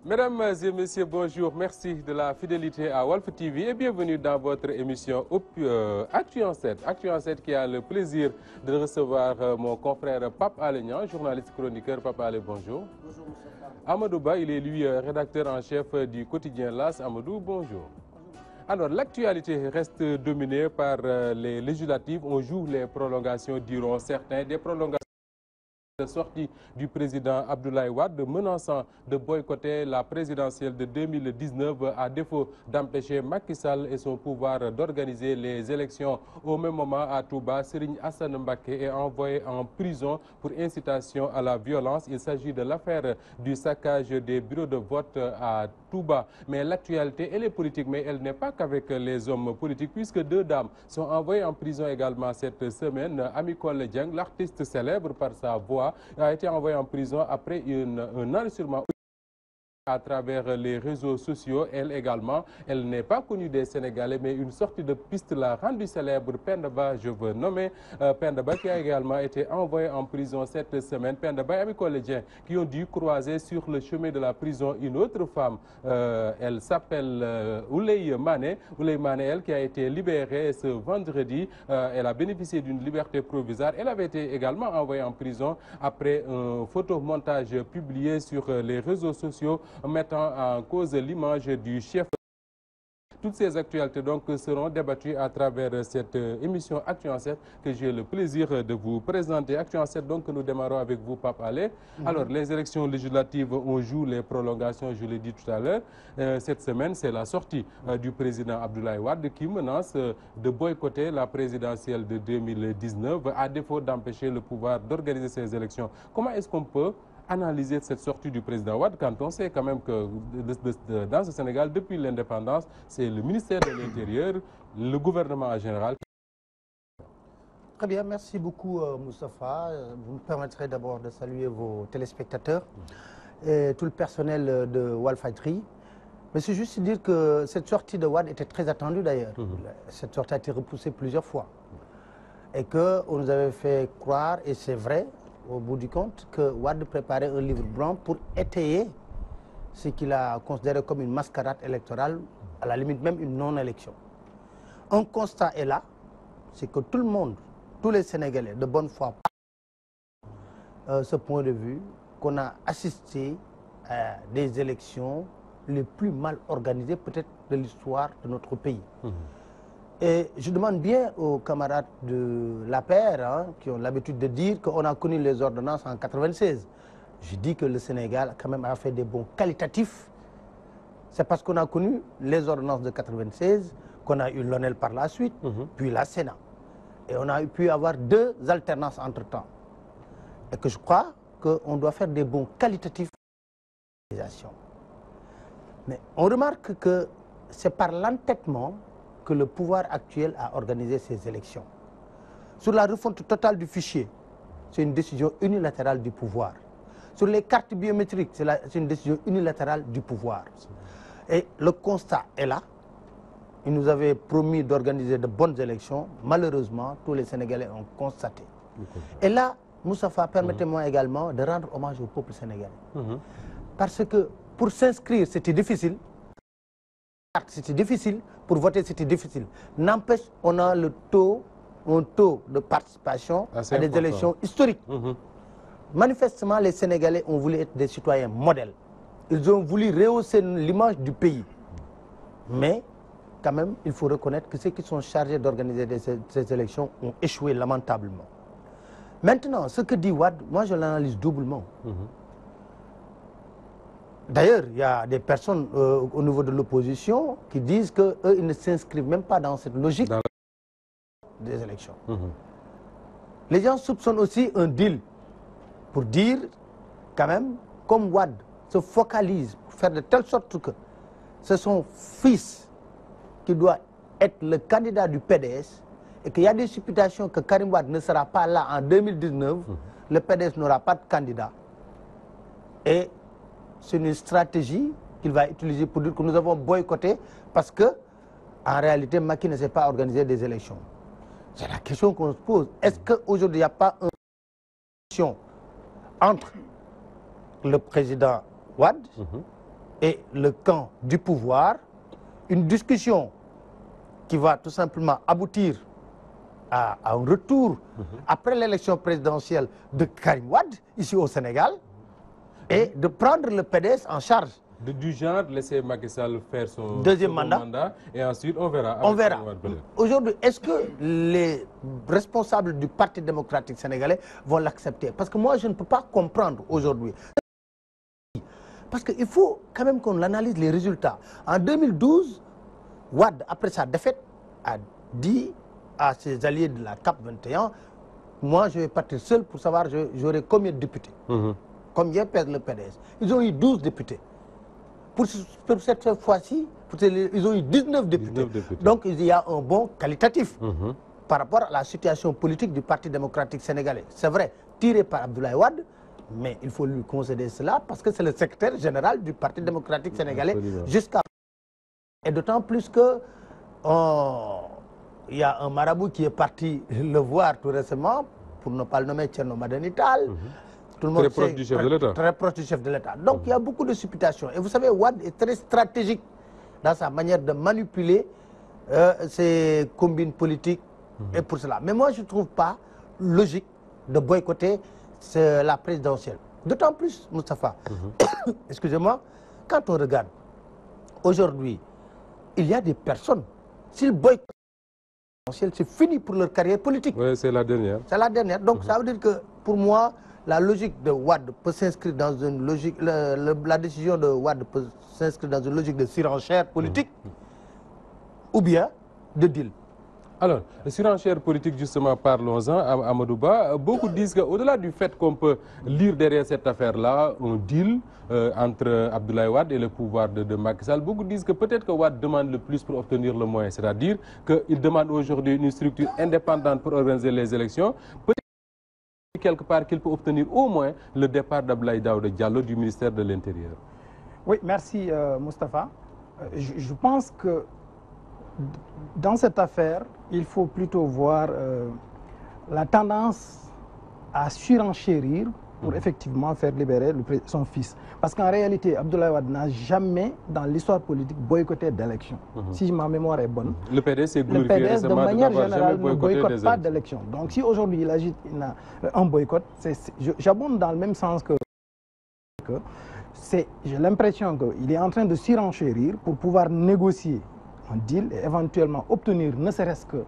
Mesdames et messieurs, bonjour. Merci de la fidélité à Walf TV et bienvenue dans votre émission Actu en 7. Actu en 7 qui a le plaisir de recevoir mon confrère Pape Alé Niang, journaliste chroniqueur. Pape Alé, bonjour. Bonjour, Moustapha. Amadou Ba, il est lui rédacteur en chef du quotidien L'As. Amadou, bonjour. Alors, l'actualité reste dominée par les législatives. On joue les prolongations, diront certains, des prolongations. De sortie du président Abdoulaye Wade menaçant de boycotter la présidentielle de 2019 à défaut d'empêcher Macky Sall et son pouvoir d'organiser les élections. Au même moment à Touba, Serigne Assane Mbacké est envoyé en prison pour incitation à la violence. Il s'agit de l'affaire du saccage des bureaux de vote à Touba. Mais l'actualité, elle est politique, mais elle n'est pas qu'avec les hommes politiques, puisque deux dames sont envoyées en prison également cette semaine. Ami Collé Dieng, l'artiste célèbre par sa voix, a été envoyé en prison après un enregistrement à travers les réseaux sociaux. Elle également, elle n'est pas connue des Sénégalais, mais une sortie de piste l'a rendue célèbre. Penda Ba, je veux nommer Penda Ba, qui a également été envoyé en prison cette semaine. Penda Ba et Ami Collé Dieng qui ont dû croiser sur le chemin de la prison une autre femme. Elle s'appelle Ouleye Mané. Ouleye Mané, elle, qui a été libérée ce vendredi. Elle a bénéficié d'une liberté provisoire. Elle avait été également envoyée en prison après un photomontage publié sur les réseaux sociaux mettant en cause l'image du chef. Toutes ces actualités donc seront débattues à travers cette émission Actu en 7 que j'ai le plaisir de vous présenter. Actu en 7 donc que nous démarrons avec vous, Pape Alé. Alors, les élections législatives, on joue les prolongations, je l'ai dit tout à l'heure. Cette semaine, c'est la sortie du président Abdoulaye Wade qui menace de boycotter la présidentielle de 2019 à défaut d'empêcher le pouvoir d'organiser ces élections. Comment est-ce qu'on peut analyser cette sortie du président Wade quand on sait quand même que dans ce Sénégal, depuis l'indépendance, c'est le ministère de l'Intérieur, le gouvernement en général. Très bien, merci beaucoup Moustapha. Vous me permettrez d'abord de saluer vos téléspectateurs et tout le personnel de Walfadjri. Mais c'est juste dire que cette sortie de Wade était très attendue d'ailleurs. Cette sortie a été repoussée plusieurs fois. Et qu'on nous avait fait croire, et c'est vrai, au bout du compte, que Wade préparait un livre blanc pour étayer ce qu'il a considéré comme une mascarade électorale, à la limite même une non-élection. Un constat est là, c'est que tout le monde, tous les Sénégalais de bonne foi, ce point de vue, qu'on a assisté à des élections les plus mal organisées peut-être de l'histoire de notre pays. Et je demande bien aux camarades de l'APR qui ont l'habitude de dire qu'on a connu les ordonnances en 96. Je dis que le Sénégal quand même a fait des bons qualitatifs. C'est parce qu'on a connu les ordonnances de 96 qu'on a eu l'ONEL par la suite, puis la Sénat. Et on a pu avoir deux alternances entre-temps. Et que je crois qu'on doit faire des bons qualitatifs. Mais on remarque que c'est par l'entêtement que le pouvoir actuel a organisé ces élections. Sur la refonte totale du fichier, c'est une décision unilatérale du pouvoir. Sur les cartes biométriques, c'est une décision unilatérale du pouvoir. Et le constat est là. Il nous avait promis d'organiser de bonnes élections. Malheureusement, tous les Sénégalais ont constaté. Et là, Moustapha, permettez-moi également de rendre hommage au peuple sénégalais. Parce que pour s'inscrire, c'était difficile. C'était difficile, pour voter c'était difficile. N'empêche, on a un taux de participation à des élections historiques. Manifestement, les Sénégalais ont voulu être des citoyens modèles. Ils ont voulu rehausser l'image du pays. Mais, quand même, il faut reconnaître que ceux qui sont chargés d'organiser ces élections ont échoué lamentablement. Maintenant, ce que dit Wade, moi je l'analyse doublement. D'ailleurs, il y a des personnes au niveau de l'opposition qui disent qu'eux, ils ne s'inscrivent même pas dans cette logique des élections. Les gens soupçonnent aussi un deal pour dire, quand même, comme Wade se focalise pour faire de telle sorte que c'est son fils qui doit être le candidat du PDS et qu'il y a des supputations que Karim Wade ne sera pas là en 2019, le PDS n'aura pas de candidat. Et c'est une stratégie qu'il va utiliser pour dire que nous avons boycotté parce que, en réalité, Macky ne s'est pas organisé des élections. C'est la question qu'on se pose. Est-ce qu'aujourd'hui, il n'y a pas une relation entre le président Wade et le camp du pouvoir, une discussion qui va tout simplement aboutir à un retour après l'élection présidentielle de Karim Wade, ici au Sénégal, et de prendre le PDS en charge. Du genre, laisser Macky Sall faire son deuxième mandat et ensuite on verra. On verra. Aujourd'hui, est-ce que les responsables du Parti démocratique sénégalais vont l'accepter? Parce que moi, je ne peux pas comprendre aujourd'hui. Parce qu'il faut quand même qu'on analyse les résultats. En 2012, Wade, après sa défaite, a dit à ses alliés de la CAP 21, moi je vais partir seul pour savoir j'aurai combien de députés. Combien pèse le PDS. Ils ont eu 12 députés. Pour cette fois-ci, ils ont eu 19 députés. Donc il y a un bond qualitatif par rapport à la situation politique du Parti démocratique sénégalais. C'est vrai, tiré par Abdoulaye Wade, mais il faut lui concéder cela parce que c'est le secrétaire général du Parti démocratique sénégalais jusqu'à... Et d'autant plus que il y a un marabout qui est parti le voir tout récemment, pour ne pas le nommer, Thierno Madani Tall. Tout le monde très proche du chef de l'État. Très proche du chef de l'État. Donc il y a beaucoup de supputations. Et vous savez, Wade est très stratégique dans sa manière de manipuler ses combines politiques et pour cela. Mais moi, je ne trouve pas logique de boycotter la présidentielle. D'autant plus, Moustapha, excusez-moi, quand on regarde, aujourd'hui, il y a des personnes, s'ils boycottent la présidentielle, c'est fini pour leur carrière politique. Oui, c'est la dernière. C'est la dernière. Donc ça veut dire que, pour moi, la logique de Wade peut s'inscrire dans une logique, la décision de Wade peut s'inscrire dans une logique de surenchère politique ou bien de deal. Alors, surenchère politique, justement, parlons-en, Amadouba. Beaucoup disent qu'au-delà du fait qu'on peut lire derrière cette affaire-là un deal entre Abdoulaye Wade et le pouvoir de Macky Sall, beaucoup disent que peut-être que Wade demande le plus pour obtenir le moins, c'est-à-dire qu'il demande aujourd'hui une structure indépendante pour organiser les élections. Peut-être quelque part qu'il peut obtenir au moins le départ d'Abdoulaye Daouda Diallo du ministère de l'Intérieur. Oui, merci Moustapha. Je pense que dans cette affaire, il faut plutôt voir la tendance à surenchérir pour effectivement faire libérer son fils. Parce qu'en réalité, Abdoulaye Wade n'a jamais, dans l'histoire politique, boycotté d'élection. Si ma mémoire est bonne. Le PDS est glorifié le PDS, de manière générale, ne boycotte pas d'élection. Donc si aujourd'hui il agite un boycott, j'abonde dans le même sens que j'ai l'impression qu'il est en train de surenchérir pour pouvoir négocier un deal et éventuellement obtenir ne serait-ce que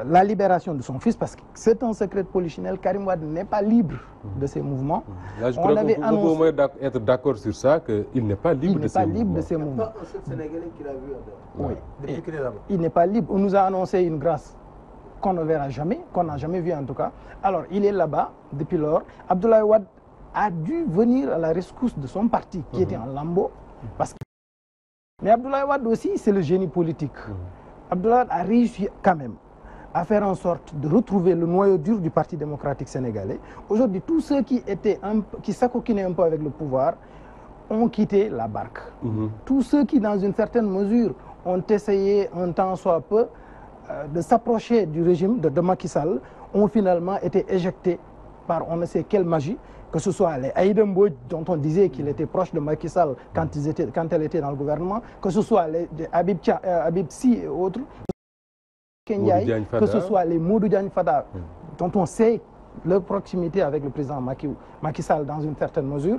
la libération de son fils, parce que c'est un secret polichinelle. Karim Wade n'est pas libre de ses mouvements. Là, je crois qu'on peut au moins être d'accord sur ça, qu'il n'est pas libre de ses mouvements. Il n'est pas libre de ses mouvements. C'est pas un seul Sénégalais qui l'a vu oui. depuis qu'il est là-bas. Il n'est pas libre. On nous a annoncé une grâce qu'on ne verra jamais, qu'on n'a jamais vue en tout cas. Alors, il est là-bas depuis lors. Abdoulaye Wade a dû venir à la rescousse de son parti, qui était en lambeaux. Mais Abdoulaye Wade aussi, c'est le génie politique. Abdoulaye Wade a réussi quand même à faire en sorte de retrouver le noyau dur du Parti démocratique sénégalais. Aujourd'hui, tous ceux qui s'acoquinaient un peu avec le pouvoir ont quitté la barque. Tous ceux qui, dans une certaine mesure, ont essayé un temps soit peu de s'approcher du régime de Macky Sall ont finalement été éjectés par on ne sait quelle magie, que ce soit les Aïda Mbodj, dont on disait qu'il était proche de Macky Sall quand elle était dans le gouvernement, que ce soit les Habib Sy et autres, que ce soit les Modou Diagne Fada, dont on sait leur proximité avec le président Macky Sall dans une certaine mesure.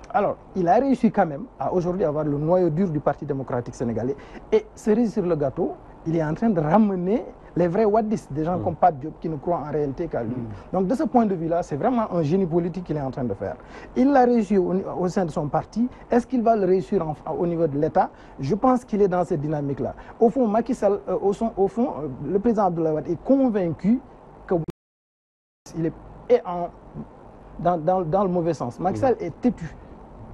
Alors, il a réussi quand même à aujourd'hui avoir le noyau dur du Parti démocratique sénégalais. Et cerise sur le gâteau, il est en train de ramener les vrais wadistes, des gens comme Pat Diop qui ne croient en réalité qu'à lui. Donc de ce point de vue-là, c'est vraiment un génie politique qu'il est en train de faire. Il l'a réussi au sein de son parti. Est-ce qu'il va le réussir au niveau de l'État? Je pense qu'il est dans cette dynamique-là. Au fond, Macky Sall, le président Abdoulaye Wade est convaincu qu'il est dans le mauvais sens. Macky Sall est têtu.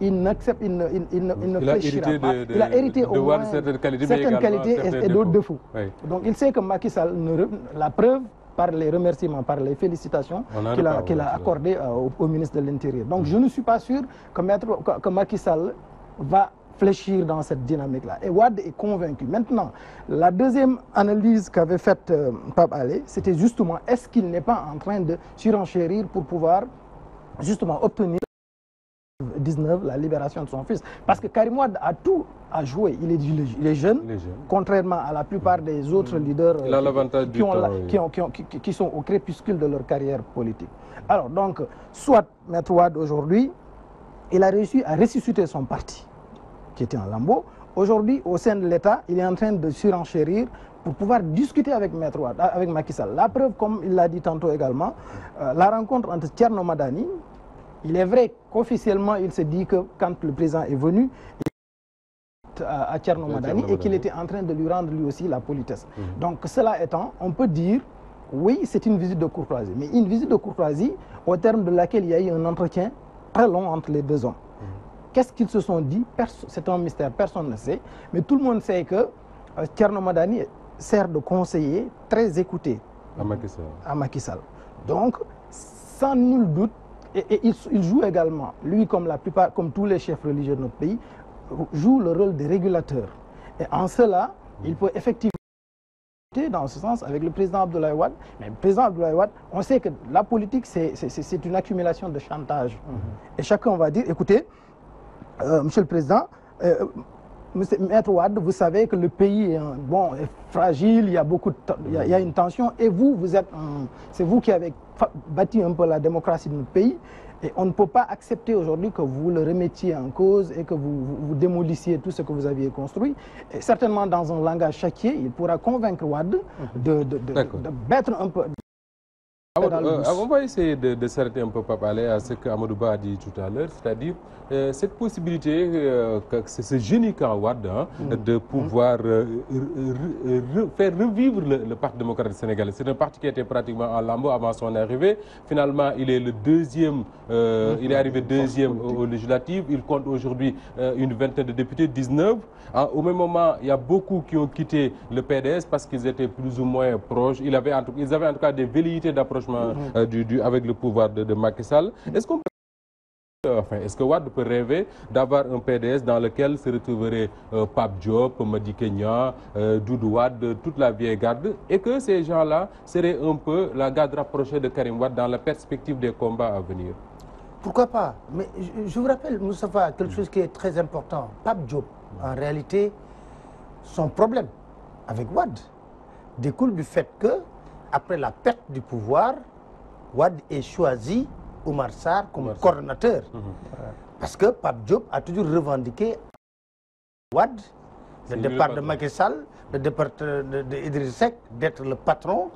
Il n'accepte, il ne fléchira pas. Il a hérité au moins certaines qualités et d'autres défauts. Oui. Donc il sait que Macky Sall, la preuve par les remerciements, par les félicitations qu'il a accordées au ministre de l'Intérieur. Donc je ne suis pas sûr que Macky Sall va fléchir dans cette dynamique-là. Et Wade est convaincu. Maintenant, la deuxième analyse qu'avait faite Pape Alé, c'était justement, est-ce qu'il n'est pas en train de surenchérir pour pouvoir justement obtenir 2019 la libération de son fils. Parce que Karim Wade a tout à jouer. Il est jeune, contrairement à la plupart des autres leaders qui sont au crépuscule de leur carrière politique. Alors donc, soit Maître Wade aujourd'hui, il a réussi à ressusciter son parti, qui était en lambeaux. Aujourd'hui, au sein de l'État, il est en train de surenchérir pour pouvoir discuter avec Maître Wade, avec Macky Sall. La preuve, comme il l'a dit tantôt également, la rencontre entre Thierno Madani, il est vrai qu'officiellement, il se dit que quand le président est venu, à Thierno Madani et qu'il était en train de lui rendre lui aussi la politesse. Donc cela étant, on peut dire, oui, c'est une visite de courtoisie, mais une visite de courtoisie au terme de laquelle il y a eu un entretien très long entre les deux hommes. Qu'est-ce qu'ils se sont dit? C'est un mystère, personne ne sait, mais tout le monde sait que Thierno Madani sert de conseiller très écouté à Macky Sall. Donc, sans nul doute, et il joue également, lui comme tous les chefs religieux de notre pays, joue le rôle de régulateur. Et en cela, il peut effectivement dans ce sens avec le président Abdoulaye Wade. Mais le président Abdoulaye Wade, on sait que la politique, c'est une accumulation de chantage. Et chacun va dire, écoutez, Monsieur le Président, Maître Wade, vous savez que le pays est fragile, il y a il y a une tension, et c'est vous qui avez bâti un peu la démocratie de notre pays. Et on ne peut pas accepter aujourd'hui que vous le remettiez en cause et que vous démolissiez tout ce que vous aviez construit. Et certainement, dans un langage châtié, il pourra convaincre Wade de mettre un peu... On va essayer de s'arrêter un peu, Pape Alé, à ce que Amadou Ba a dit tout à l'heure, c'est-à-dire cette possibilité que ce génie qu'a Wade de pouvoir faire revivre le Parti démocratique sénégalais. C'est un parti qui était pratiquement en lambeaux avant son arrivée. Finalement, il est le deuxième, il est arrivé deuxième aux législatives. Il compte aujourd'hui une vingtaine de députés, 19. Au même moment, il y a beaucoup qui ont quitté le PDS parce qu'ils étaient plus ou moins proches. Ils avaient en tout cas des velléités d'approchement avec le pouvoir de Macky Sall. Est-ce que Wade peut rêver d'avoir un PDS dans lequel se retrouverait Pape Diop, Madické Niang, Doudou Wade, toute la vieille garde, et que ces gens-là seraient un peu la garde rapprochée de Karim Wade dans la perspective des combats à venir? Pourquoi pas? Mais je vous rappelle, Moustapha, quelque chose qui est très important. Pape Diop, en réalité, son problème avec Wade découle du fait que, après la perte du pouvoir, Wade ait choisi Oumar Sarr comme coordonnateur. Parce que Pape Diop a toujours revendiqué Wade, le départ de Macky Sall, le départ d'Idriss Seck, d'être le patron.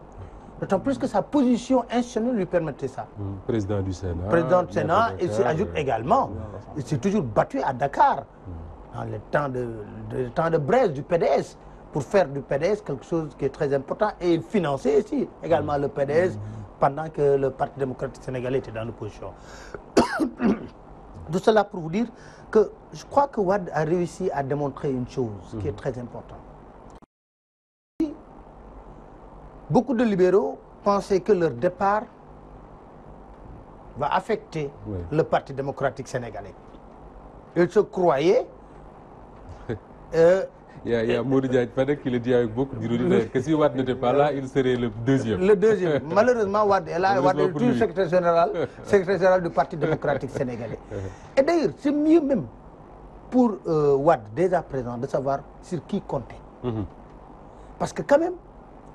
D'autant plus que sa position institutionnelle lui permettait ça. Président du Sénat. Président du Sénat, il s'ajoute également. Il s'est toujours battu à Dakar, dans le temps de braise du PDS, pour faire du PDS quelque chose qui est très important. Et il finançait aussi également le PDS pendant que le Parti démocratique sénégalais était dans l'opposition. Tout cela pour vous dire que je crois que Wade a réussi à démontrer une chose qui est très importante. Beaucoup de libéraux pensaient que leur départ va affecter le Parti démocratique sénégalais. Ils se croyaient... Il y a Modou Diagne qui le dit avec beaucoup d'ironie que si Wade n'était pas là, il serait le deuxième. Le deuxième. Malheureusement, Wade est là. Wade est toujours secrétaire général du Parti démocratique sénégalais. Et d'ailleurs, c'est mieux même pour Wade, dès à présent, de savoir sur qui compter. Parce que quand même,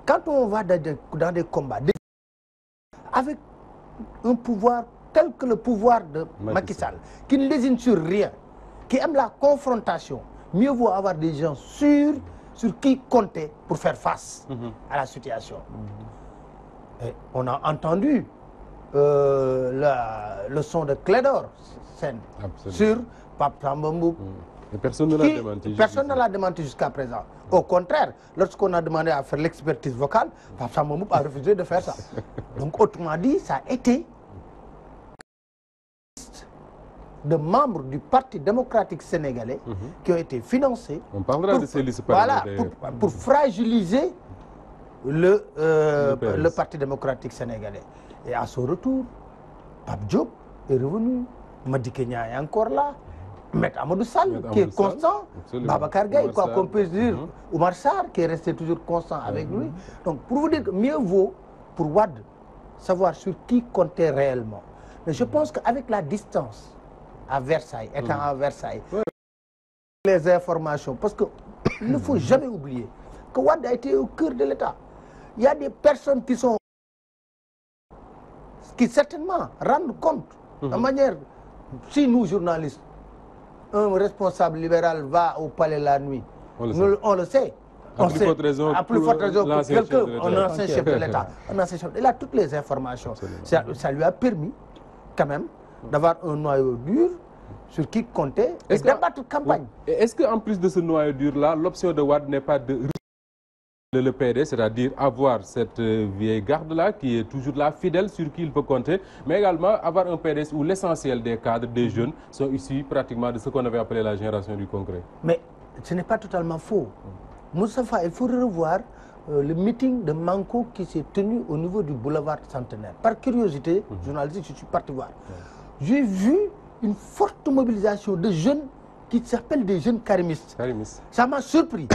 quand on va dans des combats, avec un pouvoir tel que le pouvoir de Macky Sall, qui ne lésine sur rien, qui aime la confrontation, mieux vaut avoir des gens sûrs sur qui compter pour faire face à la situation. Et on a entendu le son de Clédor sur Pape Samba Mboup. Personne ne l'a démenti. Personne ne l'a démenti jusqu'à présent. Au contraire, lorsqu'on a demandé à faire l'expertise vocale, Pape Samba Mboup a refusé de faire ça. Donc autrement dit, ça a été de membres du Parti démocratique sénégalais qui ont été financés. On parlera de ces listes pour fragiliser le Parti démocratique sénégalais. Et à son retour, Pape Diop est revenu, Madické Niang est encore là, Maître Amadou Sall qui est constant, Babacar Gaye, quoi qu'on puisse dire, Oumar Sarr qui est resté toujours constant avec lui. Donc pour vous dire que mieux vaut pour Wade savoir sur qui compter réellement. Mais je pense qu'avec la distance à Versailles, étant à Versailles, les informations, parce que il ne faut jamais oublier que Wade a été au cœur de l'État. Il y a des personnes qui certainement rendent compte de manière, si nous journalistes, un responsable libéral va au palais la nuit, on le sait. À plus forte raison que quelqu'un, un ancien chef de l'État. Il a toutes les informations. Ça lui a permis quand même d'avoir un noyau dur sur qui compter et débattre campagne. Est-ce qu'en plus de ce noyau dur-là, l'option de Wade n'est pas de le PDS, c'est-à-dire avoir cette vieille garde-là qui est toujours là, fidèle, sur qui il peut compter, mais également avoir un PDS où l'essentiel des cadres, des jeunes, sont issus pratiquement de ce qu'on avait appelé la génération du concret? Mais ce n'est pas totalement faux. Moustapha, il faut revoir le meeting de Manko qui s'est tenu au niveau du boulevard Centenaire. Par curiosité, journaliste, je suis parti voir. J'ai vu une forte mobilisation de jeunes qui s'appellent des jeunes karimistes. Ça m'a surpris.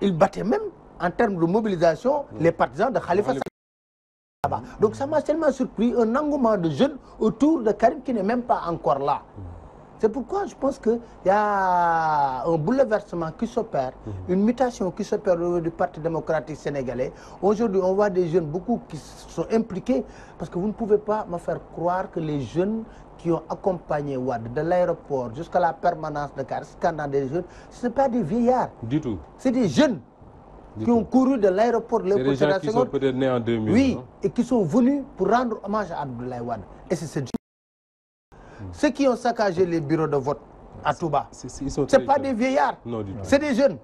Ils battaient même, en termes de mobilisation, les partisans de Khalifa Sall. Donc ça m'a tellement surpris, un engouement de jeunes autour de Karim qui n'est même pas encore là. C'est pourquoi je pense qu'il y a un bouleversement qui s'opère, une mutation qui s'opère au niveau du Parti démocratique sénégalais. Aujourd'hui, on voit des jeunes, beaucoup qui sont impliqués, parce que vous ne pouvez pas me faire croire que les jeunes qui ont accompagné Wade de l'aéroport jusqu'à la permanence de Car, scandant des jeunes, ce ne sont pas des vieillards. Du tout. C'est des jeunes qui ont couru de l'aéroport. C'est des gens qui sont peut-être nés en 2000. Oui, et qui sont venus pour rendre hommage à Abdoulaye Wade. Et c'est cette ceux qui ont saccagé les bureaux de vote à Touba, ce n'est pas des vieillards, c'est des jeunes.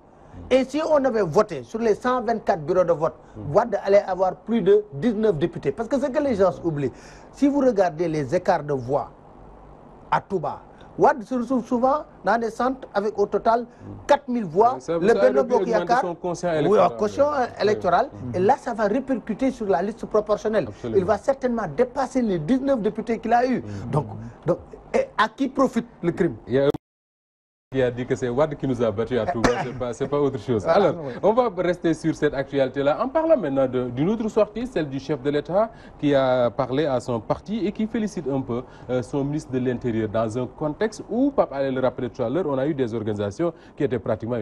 Et si on avait voté sur les 124 bureaux de vote, Wade allait avoir plus de 19 députés. Parce que ce que les gens oublient, si vous regardez les écarts de voix à Touba, Wade se retrouve souvent dans des centres avec au total 4000 voix. Le Benno Bokk Yakaar, quotient électoral. Et là, ça va répercuter sur la liste proportionnelle. Absolument. Il va certainement dépasser les 19 députés qu'il a eu. Donc, et à qui profite le crime? Qui a dit que c'est Wade qui nous a battus à tout, c'est pas autre chose. Alors, on va rester sur cette actualité-là en parlant maintenant d'une autre sortie, celle du chef de l'État qui a parlé à son parti et qui félicite un peu son ministre de l'Intérieur dans un contexte où, Pape allait le rappeler tout à l'heure, on a eu des organisations qui étaient pratiquement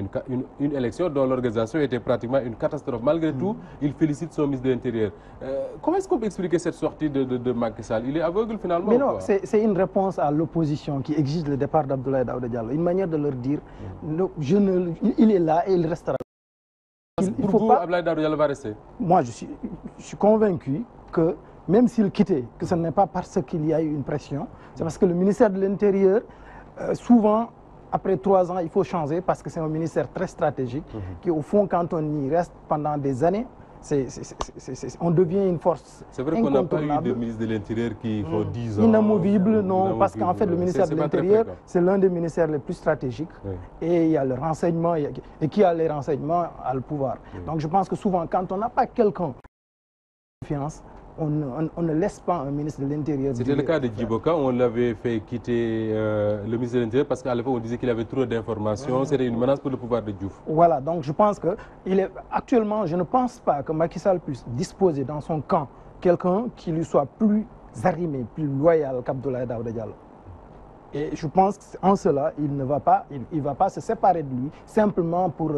une élection dont l'organisation était pratiquement une catastrophe. Malgré tout, il félicite son ministre de l'Intérieur. Comment est-ce qu'on peut expliquer cette sortie de Macky Sall? Il est aveugle finalement? Mais non, c'est une réponse à l'opposition qui exige le départ d'Abdoulaye Daouda Diallo. Une manière de leur dire, il est là et il restera. Pour vous, Abdoulaye Daouda Diallo va rester? Moi, je suis convaincu que même s'il quittait, que ce n'est pas parce qu'il y a eu une pression, c'est parce que le ministère de l'Intérieur, souvent, après 3 ans, il faut changer parce que c'est un ministère très stratégique qui, au fond, quand on y reste pendant des années, on devient une force. C'est vrai qu'on n'a pas eu de ministre de l'Intérieur qui font 10 ans. Inamovible, non, parce qu'en fait, le ministère de l'Intérieur, c'est l'un des ministères les plus stratégiques. Et il y a le renseignement, et qui a les renseignements a le pouvoir. Donc je pense que souvent, quand on n'a pas quelqu'un de confiance, on ne laisse pas un ministre de l'Intérieur. C'était le cas de Djiboka, on l'avait fait quitter le ministre de l'Intérieur parce qu'à l'époque on disait qu'il avait trop d'informations, c'était une menace pour le pouvoir de Diouf. Voilà, donc je pense que actuellement, je ne pense pas que Macky Sall puisse disposer dans son camp quelqu'un qui lui soit plus arrimé, plus loyal qu'Abdoulaye Daouda Diallo. Et je pense qu'en cela, il ne va pas, il va pas se séparer de lui simplement pour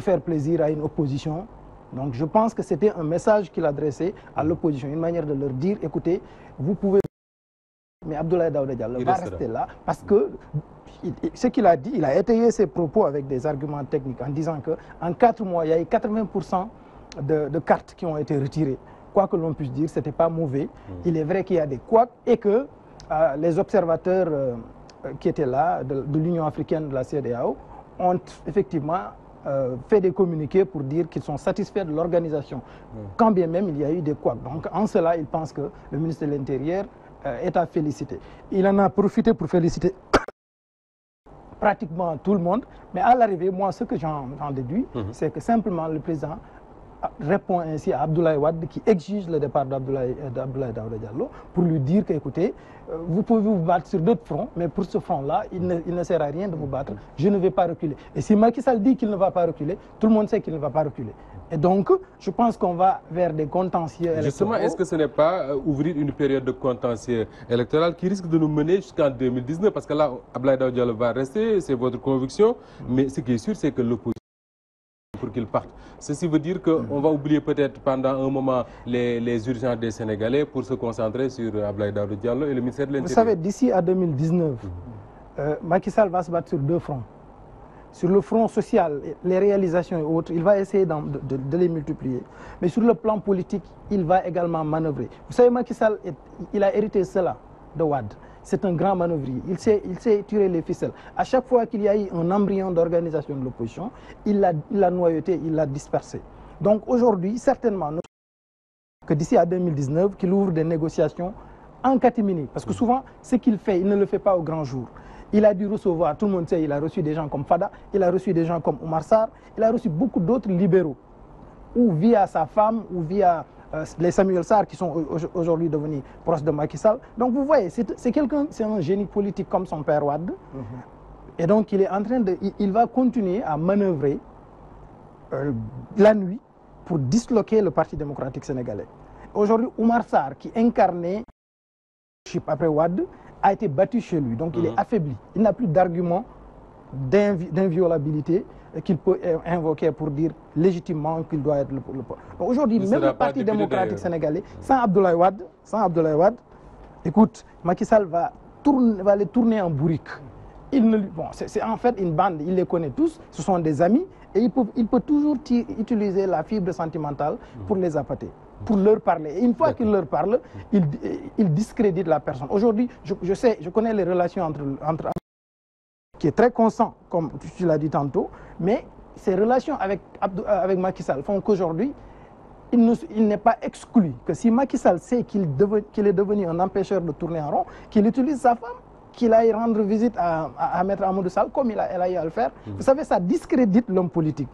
faire plaisir à une opposition. Donc je pense que c'était un message qu'il adressait à l'opposition, une manière de leur dire, écoutez, vous pouvez... Mais Abdoulaye Daouda Diallo va rester là parce que ce qu'il a dit, il a étayé ses propos avec des arguments techniques en disant qu'en 4 mois, il y a eu 80% de cartes qui ont été retirées. Quoi que l'on puisse dire, ce n'était pas mauvais. Il est vrai qu'il y a des couacs et que les observateurs qui étaient là, de l'Union africaine, de la CEDEAO, ont effectivement... fait des communiqués pour dire qu'ils sont satisfaits de l'organisation, quand bien même il y a eu des couacs. Donc en cela, il pense que le ministre de l'Intérieur est à féliciter. Il en a profité pour féliciter pratiquement tout le monde, mais à l'arrivée, moi, ce que j'en déduis, c'est que simplement le président répond ainsi à Abdoulaye Wade qui exige le départ d'Abdoulaye Daouda Diallo pour lui dire que, écoutez, vous pouvez vous battre sur d'autres fronts, mais pour ce front-là, il ne sert à rien de vous battre. Je ne vais pas reculer. Et si Macky Sall dit qu'il ne va pas reculer, tout le monde sait qu'il ne va pas reculer. Et donc, je pense qu'on va vers des contentieux électoraux. Justement, est-ce que ce n'est pas ouvrir une période de contentieux électoral qui risque de nous mener jusqu'en 2019? Parce que là, Abdoulaye Daouda Diallo va rester, c'est votre conviction. Mais ce qui est sûr, c'est que l'opposition pour qu'il parte. Ceci veut dire qu'on va oublier peut-être pendant un moment les urgences des Sénégalais pour se concentrer sur Abdoulaye Daouda Diallo et le ministère de l'Intérieur. Vous savez, d'ici à 2019, Macky Sall va se battre sur deux fronts. Sur le front social, les réalisations et autres, il va essayer de les multiplier. Mais sur le plan politique, il va également manœuvrer. Vous savez, Macky Sall, il a hérité cela de Wade. C'est un grand manœuvrier. Il sait tirer les ficelles. À chaque fois qu'il y a eu un embryon d'organisation de l'opposition, il l'a noyauté, il l'a dispersé. Donc aujourd'hui, certainement, que d'ici à 2019, qu'il ouvre des négociations en catimini. Parce que souvent, ce qu'il fait, il ne le fait pas au grand jour. Il a dû recevoir, tout le monde sait, il a reçu des gens comme Fada, il a reçu des gens comme Oumar Sarr, il a reçu beaucoup d'autres libéraux, ou via sa femme, ou via les Samuel Sarr qui sont aujourd'hui devenus proches de Macky Sall. Donc vous voyez, c'est quelqu'un, c'est un génie politique comme son père Wade. Et donc il est en train de, il va continuer à manœuvrer la nuit pour disloquer le Parti démocratique sénégalais. Aujourd'hui, Oumar Sarr, qui incarnait après Wade, a été battu chez lui. Donc il est affaibli. Il n'a plus d'argument d'inviolabilité qu'il peut invoquer pour dire légitimement qu'il doit être le aujourd'hui, même le Parti démocratique sénégalais, sans Abdoulaye Wade, écoute, Macky Sall va les tourner en bourrique. Bon, c'est en fait une bande, il les connaît tous, ce sont des amis, et il peut toujours utiliser la fibre sentimentale pour les appâter, pour leur parler. Et une fois qu'il leur parle, il discrédite la personne. Aujourd'hui, je connais les relations entre qui est très constant, comme tu l'as dit tantôt, mais ces relations avec Macky Sall font qu'aujourd'hui, il n'est pas exclu que si Macky Sall sait qu'il est devenu un empêcheur de tourner en rond, qu'il utilise sa femme, qu'il aille rendre visite à Maître Amadou Sall, comme elle a eu à le faire. Vous savez, ça discrédite l'homme politique.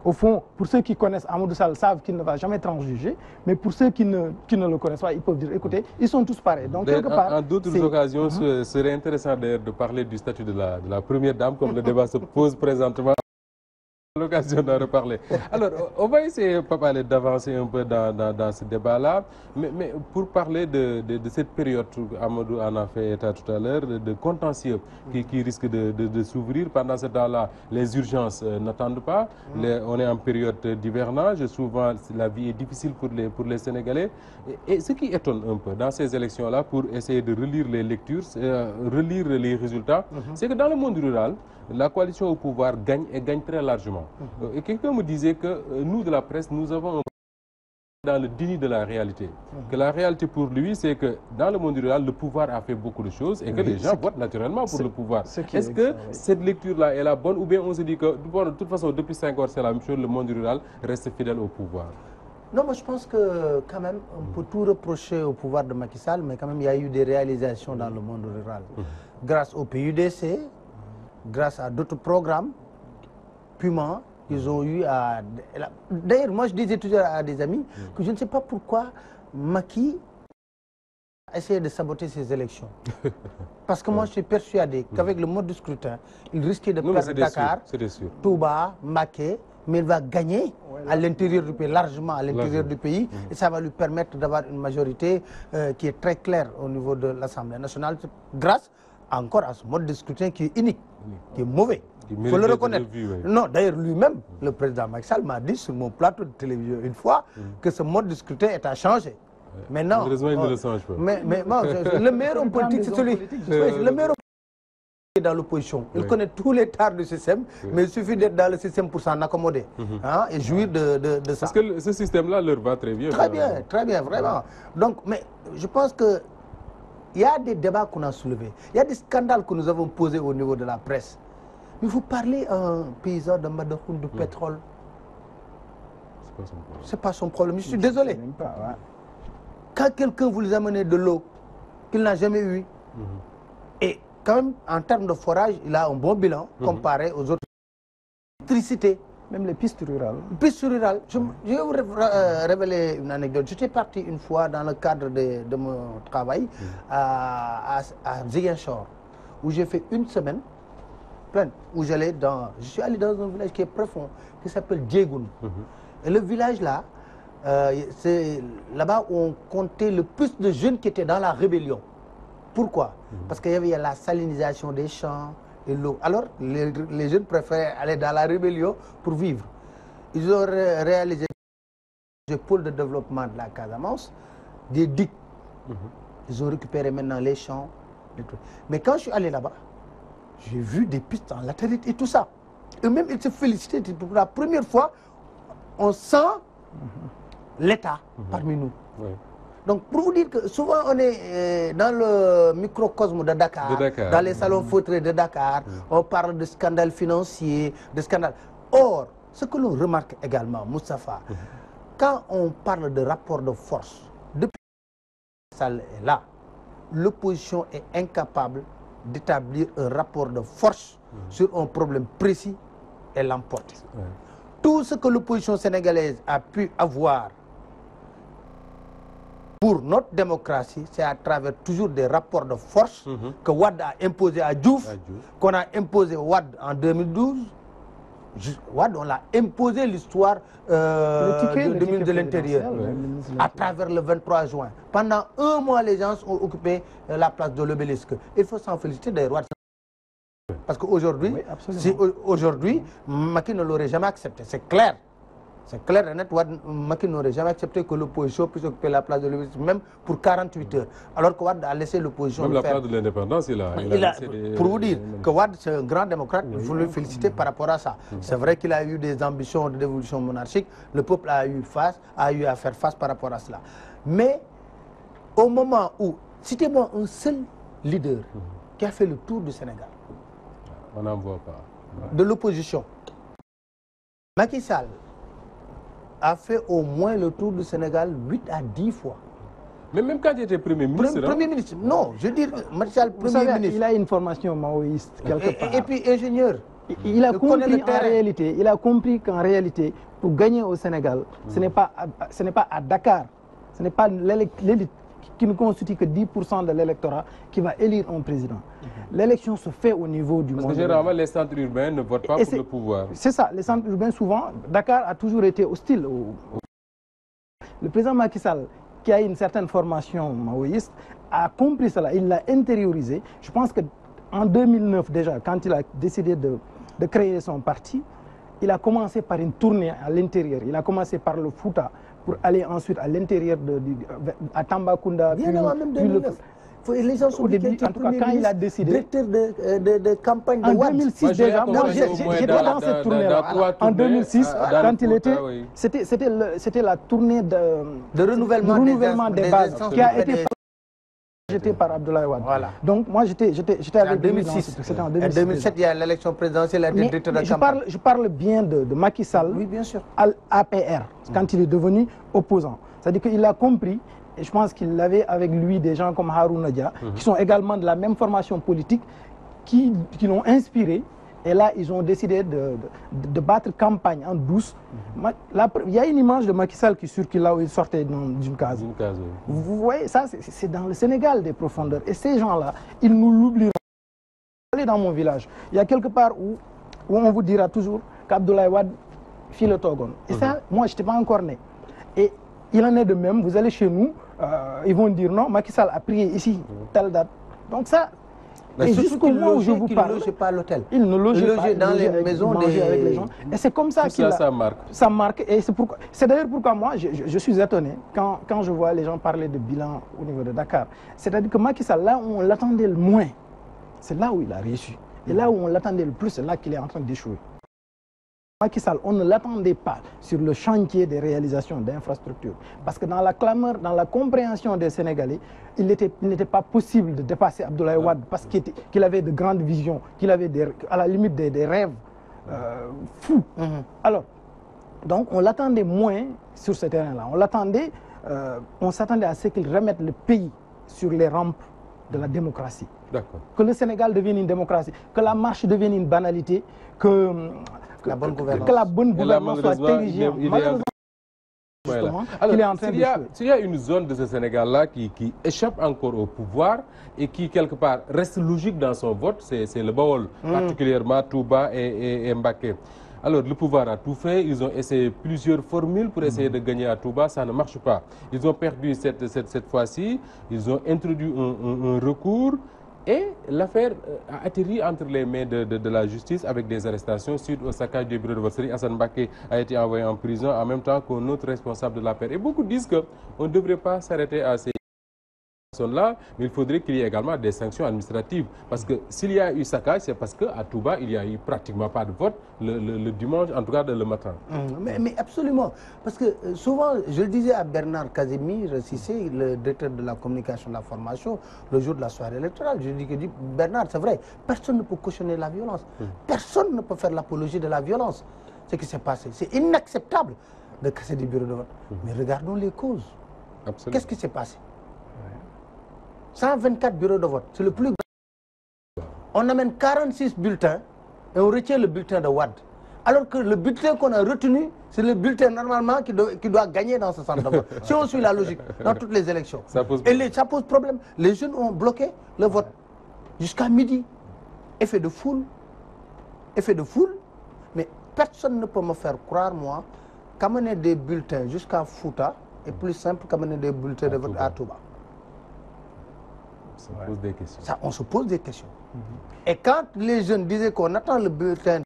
Au fond, pour ceux qui connaissent Amadou Sall savent qu'il ne va jamais transjuger, mais pour ceux qui ne le connaissent pas, ils peuvent dire, écoutez, ils sont tous pareils. Donc, quelque part, en d'autres occasions, ce serait intéressant d'ailleurs de parler du statut de la première dame, comme le débat se pose présentement. L'occasion d'en reparler. Alors, on va essayer d'avancer un peu dans ce débat-là, mais pour parler de cette période, Amadou en a fait état tout à l'heure, de contentieux qui risque de s'ouvrir. Pendant ce temps-là, les urgences n'attendent pas. On est en période d'hivernage. Souvent, la vie est difficile pour les Sénégalais. Et ce qui étonne un peu dans ces élections-là, pour essayer de relire les lectures, relire les résultats, c'est que dans le monde rural, la coalition au pouvoir gagne et gagne très largement. Et quelqu'un me disait que nous, de la presse, nous avons dans le déni de la réalité. Que la réalité pour lui, c'est que dans le monde rural, le pouvoir a fait beaucoup de choses et que les gens votent naturellement pour le pouvoir. Est-ce que cette lecture-là est la bonne, ou bien on se dit que bon, de toute façon, depuis 5 ans, c'est la même chose, le monde rural reste fidèle au pouvoir? Non, moi je pense que quand même, on peut tout reprocher au pouvoir de Macky Sall, mais quand même, il y a eu des réalisations dans le monde rural. Grâce au PUDC, grâce à d'autres programmes, Puma, ils ont eu à... D'ailleurs, moi je disais toujours à des amis que je ne sais pas pourquoi Macky a essayé de saboter ces élections. Parce que moi je suis persuadé qu'avec le mode de scrutin, il risquait de perdre Dakar, Touba, Mbacké, mais il va gagner à l'intérieur du pays, largement à l'intérieur du pays, et ça va lui permettre d'avoir une majorité qui est très claire au niveau de l'Assemblée nationale, grâce encore à ce mode de scrutin qui est unique, qui est mauvais. Il faut le reconnaître. Non, d'ailleurs, lui-même, le président Macky Sall m'a dit sur mon plateau de télévision une fois que ce mode de scrutin est à changer. Mais non. Malheureusement, il ne le change pas. Mais non, le meilleur homme politique, c'est celui. Le meilleur homme politique est dans l'opposition. Il connaît tous les tares du système, mais il suffit d'être dans le système pour s'en accommoder et jouir de ça. Parce que ce système-là leur va très bien. Très bien, vraiment. Donc, mais je pense que il y a des débats qu'on a soulevés. Il y a des scandales que nous avons posés au niveau de la presse. Mais vous parlez à un paysan de Madahoun de pétrole. C'est pas son problème. Je suis désolé. Quand quelqu'un vous amène de l'eau qu'il n'a jamais eu, et quand même, en termes de forage, il a un bon bilan comparé aux autres. L'électricité, Même les pistes rurales. Pistes rurales. Je vais vous révéler une anecdote. J'étais parti une fois dans le cadre de mon travail à Ziguinchor, où j'ai fait une semaine pleine, où je suis allé dans un village qui est profond, qui s'appelle Diegoun. Et le village là, c'est là-bas où on comptait le plus de jeunes qui étaient dans la rébellion. Pourquoi? Parce qu'il y avait la salinisation des champs et l'eau. Alors, les jeunes préféraient aller dans la rébellion pour vivre. Ils ont réalisé des pôles de développement de la Casamance, des digues. Ils ont récupéré maintenant les champs, les trucs. Mais quand je suis allé là-bas, j'ai vu des pistes en latérite et tout ça. Eux-mêmes, ils se félicitaient. Pour la première fois, on sent l'État parmi nous. Oui. Donc, pour vous dire que souvent, on est dans le microcosme de Dakar, dans les salons feutrés de Dakar, on parle de scandales financiers, de scandales. Or, ce que l'on remarque également, Moustapha, quand on parle de rapport de force, depuis que ça est là, l'opposition est incapable d'établir un rapport de force sur un problème précis et l'emporte. Tout ce que l'opposition sénégalaise a pu avoir pour notre démocratie, c'est à travers toujours des rapports de force que Wade a imposé à Diouf, qu'on a imposé Wade en 2012. Wade, on l'a imposé l'histoire du ministre de l'Intérieur à travers le 23 juin. Pendant un mois, les gens ont occupé la place de l'Obélisque. Il faut s'en féliciter d'ailleurs. Parce qu'aujourd'hui, aujourd'hui, Macky ne l'aurait jamais accepté. C'est clair. C'est clair et net, Macky n'aurait jamais accepté que l'opposition puisse occuper la place de l'Obélisque, même pour 48 heures. Alors que Wade a laissé l'opposition faire. Même la place de l'indépendance, il a laissé des... Pour vous dire que Wade, c'est un grand démocrate, il faut le féliciter par rapport à ça. C'est vrai qu'il a eu des ambitions de dévolution monarchique, le peuple a eu à faire face par rapport à cela. Mais au moment où, citez-moi un seul leader qui a fait le tour du Sénégal. On n'en voit pas. De l'opposition. Macky Sall a fait au moins le tour du Sénégal 8 à 10 fois. Mais même quand il était Premier ministre... Premier ministre, non, je veux dire, Macky Sall, Premier ministre... Il a une formation maoïste, quelque part. Et puis ingénieur. Il a compris en réalité, il a compris qu'en réalité, pour gagner au Sénégal, ce n'est pas à Dakar, ce n'est pas l'élite qui ne constitue que 10% de l'électorat qui va élire un président. L'élection se fait au niveau du monde. Parce que généralement, les centres urbains ne votent pas pour le pouvoir. C'est ça, les centres urbains, souvent, Dakar a toujours été hostile. Le président Macky Sall, qui a une certaine formation maoïste, a compris cela, il l'a intériorisé. Je pense qu'en 2009 déjà, quand il a décidé de créer son parti, il a commencé par une tournée à l'intérieur. Il a commencé par le Fouta pour aller ensuite à l'intérieur à Tambacounda. Bien avant même 2009. Les gens sont au début, en tout cas, quand il a décidé... Directeur de campagne de en 2006 déjà, moi j'étais dans cette tournée-là. En 2006, quand il était... C'était la tournée de renouvellement des bases qui a été rejetée par Abdoulaye Wade. Voilà. Donc moi j'étais avec 2006. C'était en 2006. En 2007, il y a l'élection présidentielle, il a été directeur de campagne. Je parle bien de Macky Sall, oui, bien sûr. à l'APR, quand il est devenu opposant. C'est-à-dire qu'il a compris, et je pense qu'il avait avec lui des gens comme Harouna Dia, qui sont également de la même formation politique, qui l'ont inspiré. Et là, ils ont décidé de battre campagne en douce. Il y a une image de Macky Sall qui circule là où il sortait d'une case. Vous voyez, ça, c'est dans le Sénégal des profondeurs. Et ces gens-là, ils nous l'oublieront. Allez dans mon village, il y a quelque part où on vous dira toujours qu'Abdoulaye Wade fit le Togon. Et ça, moi, je n'étais pas encore né. Et il en est de même, vous allez chez nous, ils vont dire non, Macky Sall a prié ici, telle date. Donc ça, et jusqu'au moment où je vous parle, il ne logeait pas à l'hôtel. Il ne logeait pas dans les maisons avec les gens. Et c'est comme ça qu'il ça marque. Ça marque. Et c'est d'ailleurs pourquoi moi, je suis étonné quand je vois les gens parler de bilan au niveau de Dakar. C'est-à-dire que Macky Sall, là où on l'attendait le moins, c'est là où il a réussi. Et là où on l'attendait le plus, c'est là qu'il est en train d'échouer. Macky Sall, on ne l'attendait pas sur le chantier des réalisations d'infrastructures. Parce que dans la clameur, dans la compréhension des Sénégalais, il n'était pas possible de dépasser Abdoulaye Wade parce qu'il avait de grandes visions, qu'il avait à la limite des rêves fous. Alors, donc on l'attendait moins sur ce terrain-là. On s'attendait à ce qu'il remette le pays sur les rampes de la démocratie. que le Sénégal devienne une démocratie, que la marche devienne une banalité, que la bonne gouvernance soit terrible. Malheureusement, justement, qu'il est en train d'échouer. S'il y a une zone de ce Sénégal-là qui échappe encore au pouvoir et qui, quelque part, reste logique dans son vote, c'est le Baol, particulièrement Touba et Mbacké. Alors, le pouvoir a tout fait. Ils ont essayé plusieurs formules pour essayer de gagner à Touba. Ça ne marche pas. Ils ont perdu cette fois-ci. Ils ont introduit un recours. Et l'affaire a atterri entre les mains de la justice avec des arrestations suite au saccage du bureau de vote. Assane Mbacké a été envoyé en prison en même temps qu'un autre responsable de l'affaire. Et beaucoup disent qu'on ne devrait pas s'arrêter à ces personnes-là, mais il faudrait qu'il y ait également des sanctions administratives. Parce que s'il y a eu saccage, c'est parce qu'à Touba, il n'y a eu pratiquement pas de vote le dimanche, en tout cas le matin. Mais absolument. Parce que souvent, je le disais à Bernard Casimir Cissé, le directeur de la communication et de la formation, le jour de la soirée électorale, je lui dis Bernard, c'est vrai, personne ne peut cautionner la violence. Personne ne peut faire l'apologie de la violence. Ce qui s'est passé, c'est inacceptable de casser des bureaux de vote. Mais regardons les causes. Qu'est-ce qui s'est passé? 124 bureaux de vote, c'est le plus grand. On amène 46 bulletins et on retient le bulletin de Wade. Alors que le bulletin qu'on a retenu, c'est le bulletin normalement qui doit gagner dans ce centre de vote. Si on suit la logique dans toutes les élections. Ça pose problème. Les jeunes ont bloqué le vote jusqu'à midi. Effet de foule. Mais personne ne peut me faire croire, moi, qu'amener des bulletins jusqu'à Fouta est plus simple qu'amener des bulletins de vote à Touba. On se pose des questions. On se pose des questions. Et quand les jeunes disaient qu'on attend le bulletin,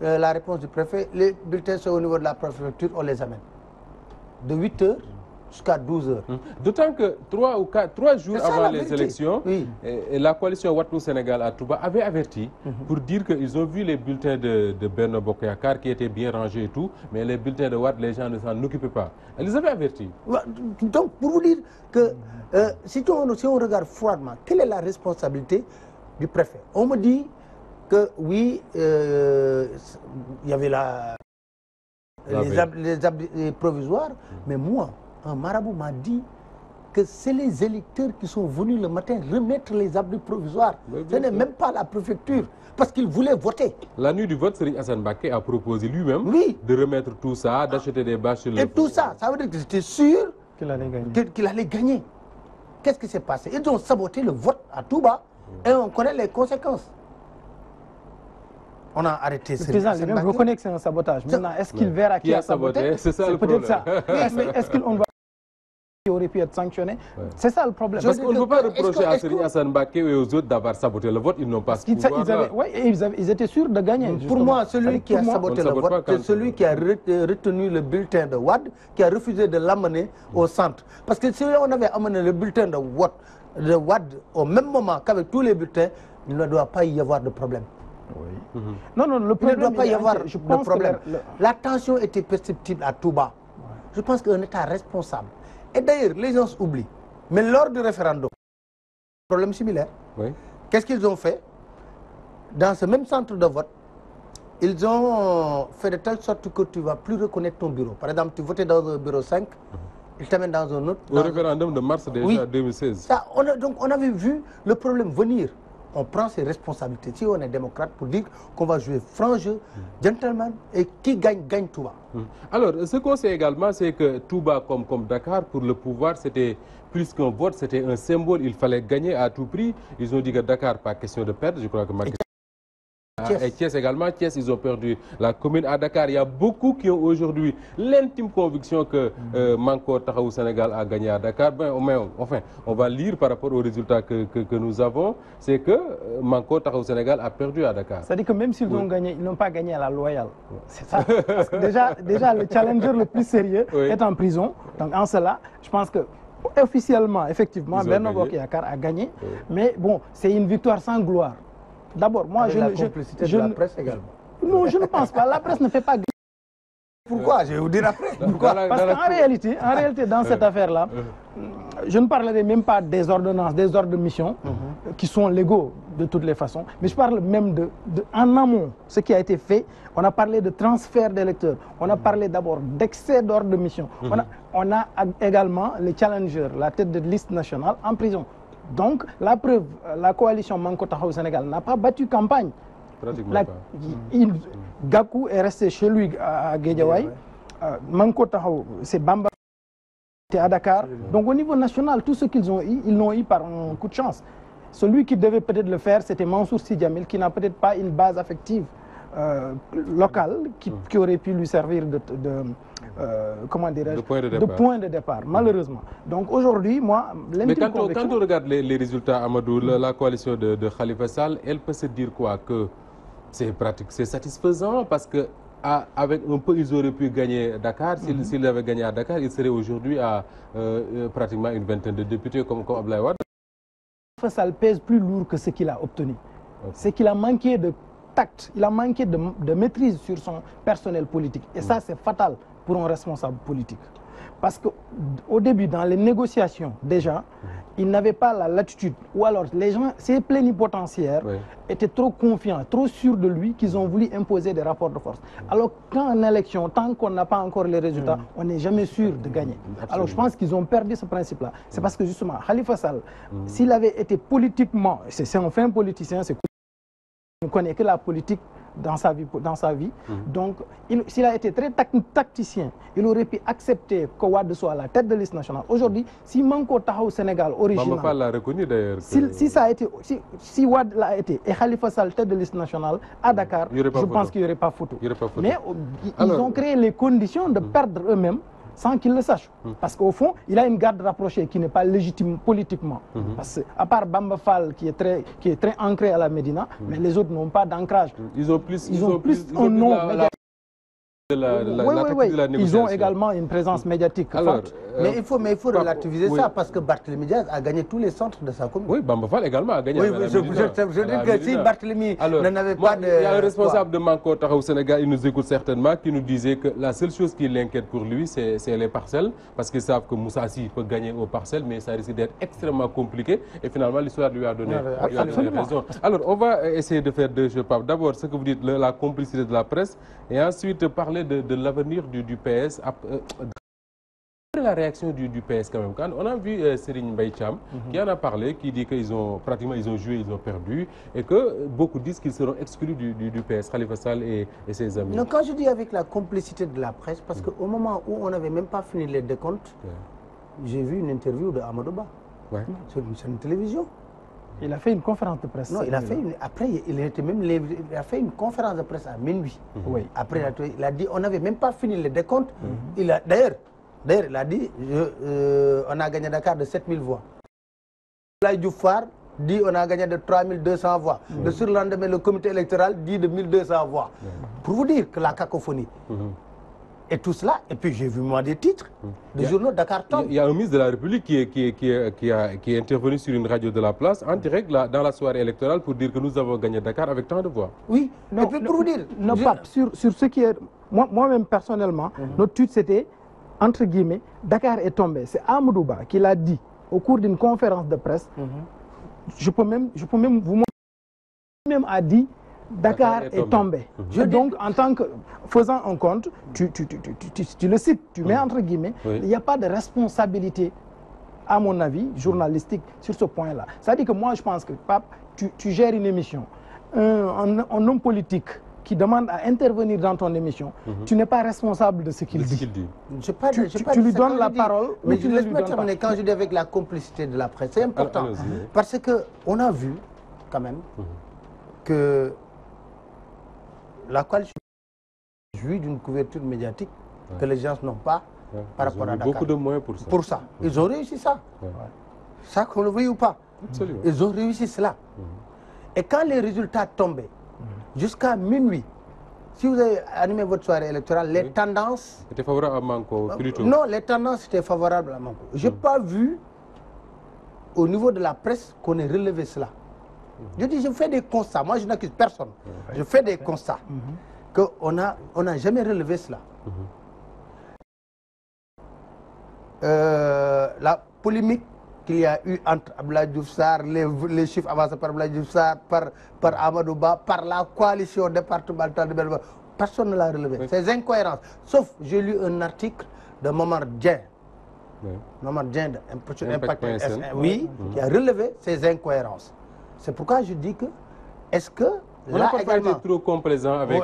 la réponse du préfet, les bulletins sont au niveau de la préfecture, on les amène. De 8 heures jusqu'à 12 heures. D'autant que 3 jours avant les élections, la coalition Wattu Sénégal à Touba avait averti pour dire qu'ils ont vu les bulletins de Benno Bokk Yakaar qui étaient bien rangés et tout, mais les bulletins de Wade, les gens ne s'en occupaient pas. Ils les avaient avertis. Donc, pour vous dire que si on regarde froidement, quelle est la responsabilité du préfet? On me dit que oui, il y avait les abris provisoires, mais moi, un marabout m'a dit que c'est les électeurs qui sont venus le matin remettre les abris provisoires. Ce n'est même pas la préfecture, parce qu'ils voulaient voter. La nuit du vote, Serigne Assane Mbacké a proposé lui-même de remettre tout ça, d'acheter des bâches sur le... Et tout ça, ça veut dire que j'étais sûr qu'il allait gagner. Qu'est-ce qui s'est passé? Ils ont saboté le vote à Touba et on connaît les conséquences. On a arrêté ce président lui-même reconnaît que c'est un sabotage. Maintenant, est-ce qu'il verra qui a saboté? C'est ça le problème. Peut-être ça. Mais est-ce qu'on va qui aurait pu être sanctionné? C'est ça le problème. Parce qu'on ne peut pas reprocher à Serigne Assane Mbacké et aux autres d'avoir saboté le vote. Ils n'ont pas ce pouvoir-là. Ils étaient sûrs de gagner. Pour moi, celui qui a saboté le vote, c'est celui qui a retenu le bulletin de Wade, qui a refusé de l'amener au centre. Parce que si on avait amené le bulletin de Wade au même moment qu'avec tous les bulletins, il ne doit pas y avoir de problème. Oui. Non, le problème, il ne doit pas y avoir de problème. La tension était perceptible à Touba. Je pense qu'un État responsable. Et d'ailleurs, les gens oublient. Mais lors du référendum, problème similaire. Qu'est-ce qu'ils ont fait? Dans ce même centre de vote, ils ont fait de telle sorte que tu ne vas plus reconnaître ton bureau. Par exemple, tu votais dans un bureau 5, ils t'amènent dans un autre. Au référendum de mars déjà 2016. Donc on avait vu le problème venir. On prend ses responsabilités. Si on est démocrate, pour dire qu'on va jouer franc jeu, gentleman, et qui gagne, gagne Touba. Alors, ce qu'on sait également, c'est que Touba, comme Dakar, pour le pouvoir, c'était plus qu'un vote, c'était un symbole. Il fallait gagner à tout prix. Ils ont dit que Dakar, pas question de perdre. Je crois que et Thiès également. Thiès, ils ont perdu la commune. À Dakar, il y a beaucoup qui ont aujourd'hui l'intime conviction que Manko Taxawu Sénégal a gagné à Dakar. Enfin, on va lire par rapport aux résultats que nous avons. C'est que Manko Taxawu Sénégal a perdu à Dakar. C'est-à-dire que même s'ils ont gagné, ils n'ont pas gagné à la loyale. C'est ça. Parce que déjà, le challenger le plus sérieux est en prison. Donc en cela, je pense que officiellement, effectivement, Benno Bokk Yakaar a gagné. Mais bon, c'est une victoire sans gloire. D'abord, moi, la complicité de la presse également. Non, je ne pense pas. La presse ne fait pas. Pourquoi? Je vais vous dire après. Pourquoi? Parce qu'en réalité, dans cette affaire-là, je ne parlerai même pas des ordonnances, des ordres de mission, qui sont légaux de toutes les façons, mais je parle même en amont, ce qui a été fait. On a parlé de transfert d'électeurs, on a parlé d'abord d'excès d'ordre de mission, on a également les challengers, la tête de liste nationale, en prison. Donc, la preuve, la coalition Manko Taxawu Sénégal n'a pas battu campagne. Pratiquement pas. Gakou est resté chez lui à Guédiawaye. Manko Taxawu, c'est Bamba à Dakar. Donc, au niveau national, tout ce qu'ils ont eu, ils l'ont eu par un coup de chance. Celui qui devait peut-être le faire, c'était Mansour Sy Djamil, qui n'a peut-être pas une base affective locale qui aurait pu lui servir comment dirais-je, de point de départ, malheureusement. Donc aujourd'hui, moi, mais quand on regarde les résultats, Amadou, la coalition de Khalifa Sall, elle peut se dire quoi? Que c'est pratique, c'est satisfaisant parce que avec un peu, ils auraient pu gagner Dakar. S'ils avaient gagné à Dakar, ils seraient aujourd'hui à pratiquement une vingtaine de députés comme Abdoulaye Wade. Khalifa Sall pèse plus lourd que ce qu'il a obtenu. Okay. C'est qu'il a manqué de tact, il a manqué de maîtrise sur son personnel politique. Et ça, c'est fatal pour un responsable politique. Parce qu'au début, dans les négociations, déjà, il n'avait pas la latitude. Ou alors, les gens, ces plénipotentiaires étaient trop confiants, trop sûrs de lui, qu'ils ont voulu imposer des rapports de force. Alors, quand en élection, tant qu'on n'a pas encore les résultats, on n'est jamais sûr de gagner. Absolument. Alors, je pense qu'ils ont perdu ce principe-là. C'est parce que, justement, Khalifa Sall, s'il avait été politiquement, c'est un fin politicien, c'est il ne connaît que la politique dans sa vie. Donc, s'il a été très tacticien, il aurait pu accepter que Wade soit à la tête de liste nationale. Aujourd'hui, si Manko Taxawu Sénégal original... Bamba Fall l'a reconnu d'ailleurs. Si Wade l'a été et Khalifa Sall tête de liste nationale à Dakar, je pense qu'il n'y aurait pas photo. Mais ils ont créé les conditions de perdre eux-mêmes sans qu'ils le sachent. Parce qu'au fond, il a une garde rapprochée qui n'est pas légitime politiquement. Parce qu'à part Bamba Fall, qui est très ancré à la Médina, mais les autres n'ont pas d'ancrage. Ils ont plus un nom médiatique. La ils ont également une présence médiatique forte. Mais il faut relativiser ça parce que Barthélémy Diaz a gagné tous les centres de sa commune. Oui, Bamba Fall également a gagné. Oui, je dis que si Barthélémy n'avait pas de... Il y a un responsable de Manko Taxawu Sénégal, il nous écoute certainement, qui nous disait que la seule chose qui l'inquiète pour lui, c'est les parcelles, parce qu'ils savent que Moussa Sy peut gagner aux parcelles, mais ça risque d'être extrêmement compliqué. Et finalement, l'histoire lui a donné raison. Alors, on va essayer de faire deux choses. D'abord, ce que vous dites, la complicité de la presse, et ensuite parler de l'avenir du PS. La réaction du PS quand même. Quand on a vu Serigne Mbaye Thiam qui en a parlé, qui dit qu'ils ont pratiquement joué, ils ont perdu, et que beaucoup disent qu'ils seront exclus du PS, Khalifa Sall et ses amis. Non, quand je dis avec la complicité de la presse, parce qu'au moment où on n'avait même pas fini les décomptes, j'ai vu une interview de Amadou Ba sur une télévision. Il a fait une conférence de presse. Non, il a fait fait une conférence de presse à minuit. Après, il a dit, on n'avait même pas fini les décomptes. D'ailleurs, il a dit, on a gagné Dakar de 7000 voix. Abdoulaye Diouf Sarr dit, on a gagné de 3200 voix. Le surlendemain, le comité électoral dit de 1200 voix. Pour vous dire que la cacophonie. Et tout cela, et puis j'ai vu moi des titres de journaux Dakar Tom. Il y a un ministre de la République qui est intervenu sur une radio de la place en direct dans la soirée électorale pour dire que nous avons gagné Dakar avec tant de voix. Oui, et puis pour vous dire... Non, Pape, sur ce qui est... Moi-même, personnellement, notre tweet, c'était, entre guillemets, Dakar est tombé. C'est Amadou Ba qui l'a dit au cours d'une conférence de presse. Je peux même vous montrer. Lui-même a dit... Dakar est tombé. Donc, en tant que faisant un compte, tu le cites, tu mets entre guillemets, il n'y a pas de responsabilité, à mon avis, journalistique sur ce point-là. C'est-à-dire que moi, je pense que, Pape, tu gères une émission, un homme politique qui demande à intervenir dans ton émission, tu n'es pas responsable de ce qu'il dit. Tu lui donnes la parole, mais tu laisses me terminer quand je dis avec la complicité de la presse. C'est important, parce qu'on a vu, quand même, que la coalition jouit d'une couverture médiatique que les gens n'ont pas par rapport à Dakar. Beaucoup de moyens pour ça. Ils ont réussi ça. Ça, qu'on le veuille ou pas. Absolument. Ils ont réussi cela. Et quand les résultats tombaient, jusqu'à minuit, si vous avez animé votre soirée électorale, les tendances... C'était favorable à Manko, plutôt. Non, les tendances étaient favorables à Manko. Je n'ai pas vu, au niveau de la presse, qu'on ait relevé cela. Je dis, je fais des constats. Moi, je n'accuse personne. Je fais des constats. Qu'on n'a jamais relevé cela. La polémique qu'il y a eu entre Abdoulaye Diouf Sarr, les chiffres avancés par Abdoulaye Diouf Sarr, par Amadou Ba, par la coalition départementale de Belgique, personne ne l'a relevé. Ces incohérences. Sauf, j'ai lu un article de Momar Dieng, Mamadou Dieng de Impact oui, qui a relevé ces incohérences. C'est pourquoi je dis que, est-ce que on n'a pas été trop complaisant avec